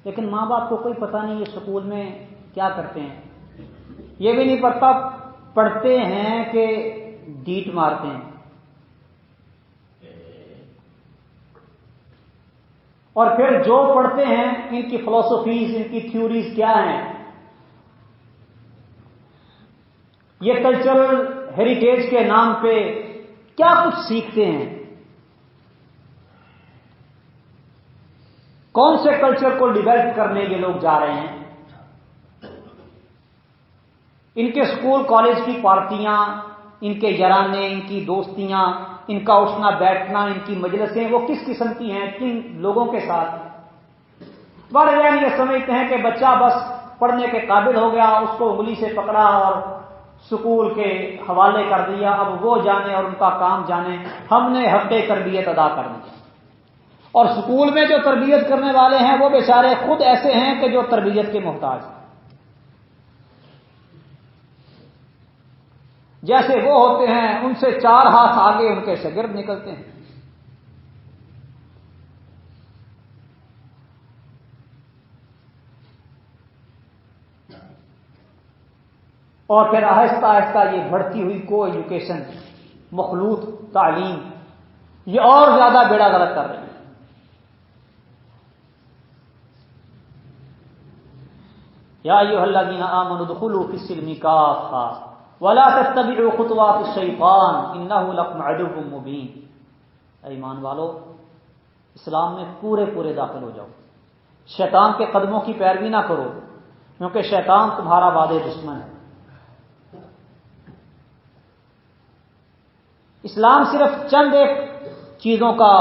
لیکن ماں باپ کو کوئی پتہ نہیں یہ اسکول میں کیا کرتے ہیں. یہ بھی نہیں پتا پڑھتے ہیں کہ ڈیٹ مارتے ہیں. اور پھر جو پڑھتے ہیں ان کی فلسفیز، ان کی تھیوریز کیا ہیں، یہ کلچرل ہیریٹیج کے نام پہ کیا کچھ سیکھتے ہیں، کون سے کلچر کو ڈیولپ کرنے یہ لوگ جا رہے ہیں. ان کے اسکول کالج کی پارٹیاں، ان کے یارانے، ان کی دوستیاں، ان کا اٹھنا بیٹھنا، ان کی مجلسیں وہ کس قسم کی ہیں، کن لوگوں کے ساتھ. والدین یہ سمجھتے ہیں کہ بچہ بس پڑھنے کے قابل ہو گیا، اس کو انگلی سے پکڑا اور سکول کے حوالے کر دیا، اب وہ جانے اور ان کا کام جانے، ہم نے حق تربیت ادا کر دی. اور سکول میں جو تربیت کرنے والے ہیں وہ بیچارے خود ایسے ہیں کہ جو تربیت کے محتاج ہیں. جیسے وہ ہوتے ہیں ان سے 4 ہاتھ آگے ان کے شاگرد نکلتے ہیں. اور پھر آہستہ آہستہ یہ بڑھتی ہوئی کو ایجوکیشن، مخلوط تعلیم، یہ اور زیادہ بیڑا غلط کر رہے ہیں. یا ایھا الذین آمنوا ادخلوا فی السلم کافۃ ولا تتبعوا خطوات الشیطان انہ لکم عدو مبین. ایمان والو اسلام میں پورے داخل ہو جاؤ، شیطان کے قدموں کی پیروی نہ کرو، کیونکہ شیطان تمہارا واضح دشمن ہے. اسلام صرف چند ایک چیزوں کا،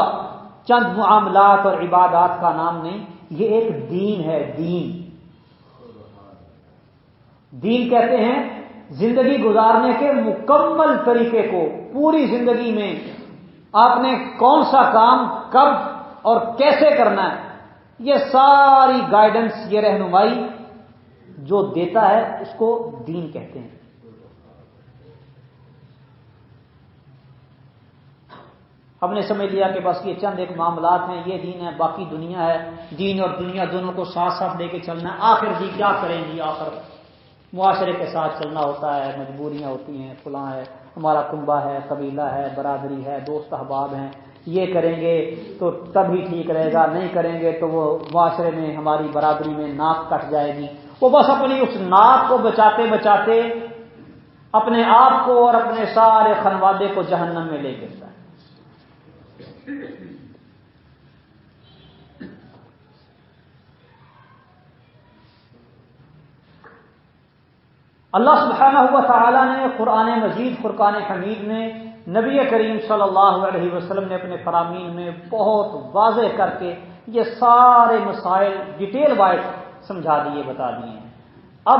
چند معاملات اور عبادات کا نام نہیں، یہ ایک دین ہے. دین کہتے ہیں زندگی گزارنے کے مکمل طریقے کو. پوری زندگی میں آپ نے کون سا کام کب اور کیسے کرنا ہے، یہ ساری گائیڈنس، یہ رہنمائی جو دیتا ہے اس کو دین کہتے ہیں. ہم نے سمجھ لیا کہ بس یہ چند ایک معاملات ہیں، یہ دین ہے، باقی دنیا ہے. دین اور دنیا دونوں کو ساتھ ساتھ لے کے چلنا ہے. آخر جی کیا کریں گی، آخر معاشرے کے ساتھ چلنا ہوتا ہے، مجبوریاں ہوتی ہیں، فلاں ہے، ہمارا کنبہ ہے، قبیلہ ہے، برادری ہے، دوست احباب ہیں، یہ کریں گے تو تب ہی ٹھیک رہے گا، نہیں کریں گے تو وہ معاشرے میں ہماری برادری میں ناک کٹ جائے گی. وہ بس اپنی اس ناک کو بچاتے بچاتے اپنے آپ کو اور اپنے سارے خانوادے کو جہنم میں لے گرتا ہے. اللہ سبحانہ و تعالی نے قرآن مجید فرقان حمید میں نبی کریم صلی اللہ علیہ وسلم نے اپنے فرامین میں بہت واضح کر کے یہ سارے مسائل ڈیٹیل وائز سمجھا دیے، بتا دیے ہیں۔ اب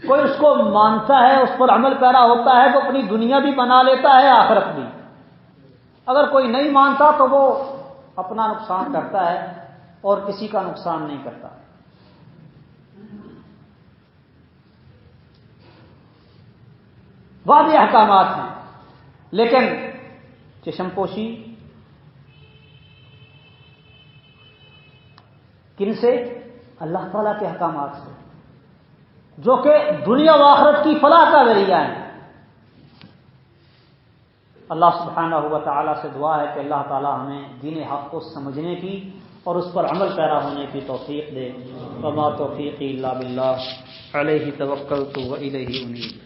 کوئی اس کو مانتا ہے، اس پر عمل پیرا ہوتا ہے تو اپنی دنیا بھی بنا لیتا ہے، آخرت بھی۔ اگر کوئی نہیں مانتا تو وہ اپنا نقصان کرتا ہے اور کسی کا نقصان نہیں کرتا۔ واضح احکامات ہیں، لیکن چشم پوشی کن سے؟ اللہ تعالیٰ کے احکامات سے، جو کہ دنیا و آخرت کی فلاح کا ذریعہ ہے۔ اللہ سبحانہ و تعالیٰ سے دعا ہے کہ اللہ تعالیٰ ہمیں دین حق کو سمجھنے کی اور اس پر عمل پیرا ہونے کی توفیق دے۔ وما توفیقی الا باللہ علیہ توکلت و الیہ انیب۔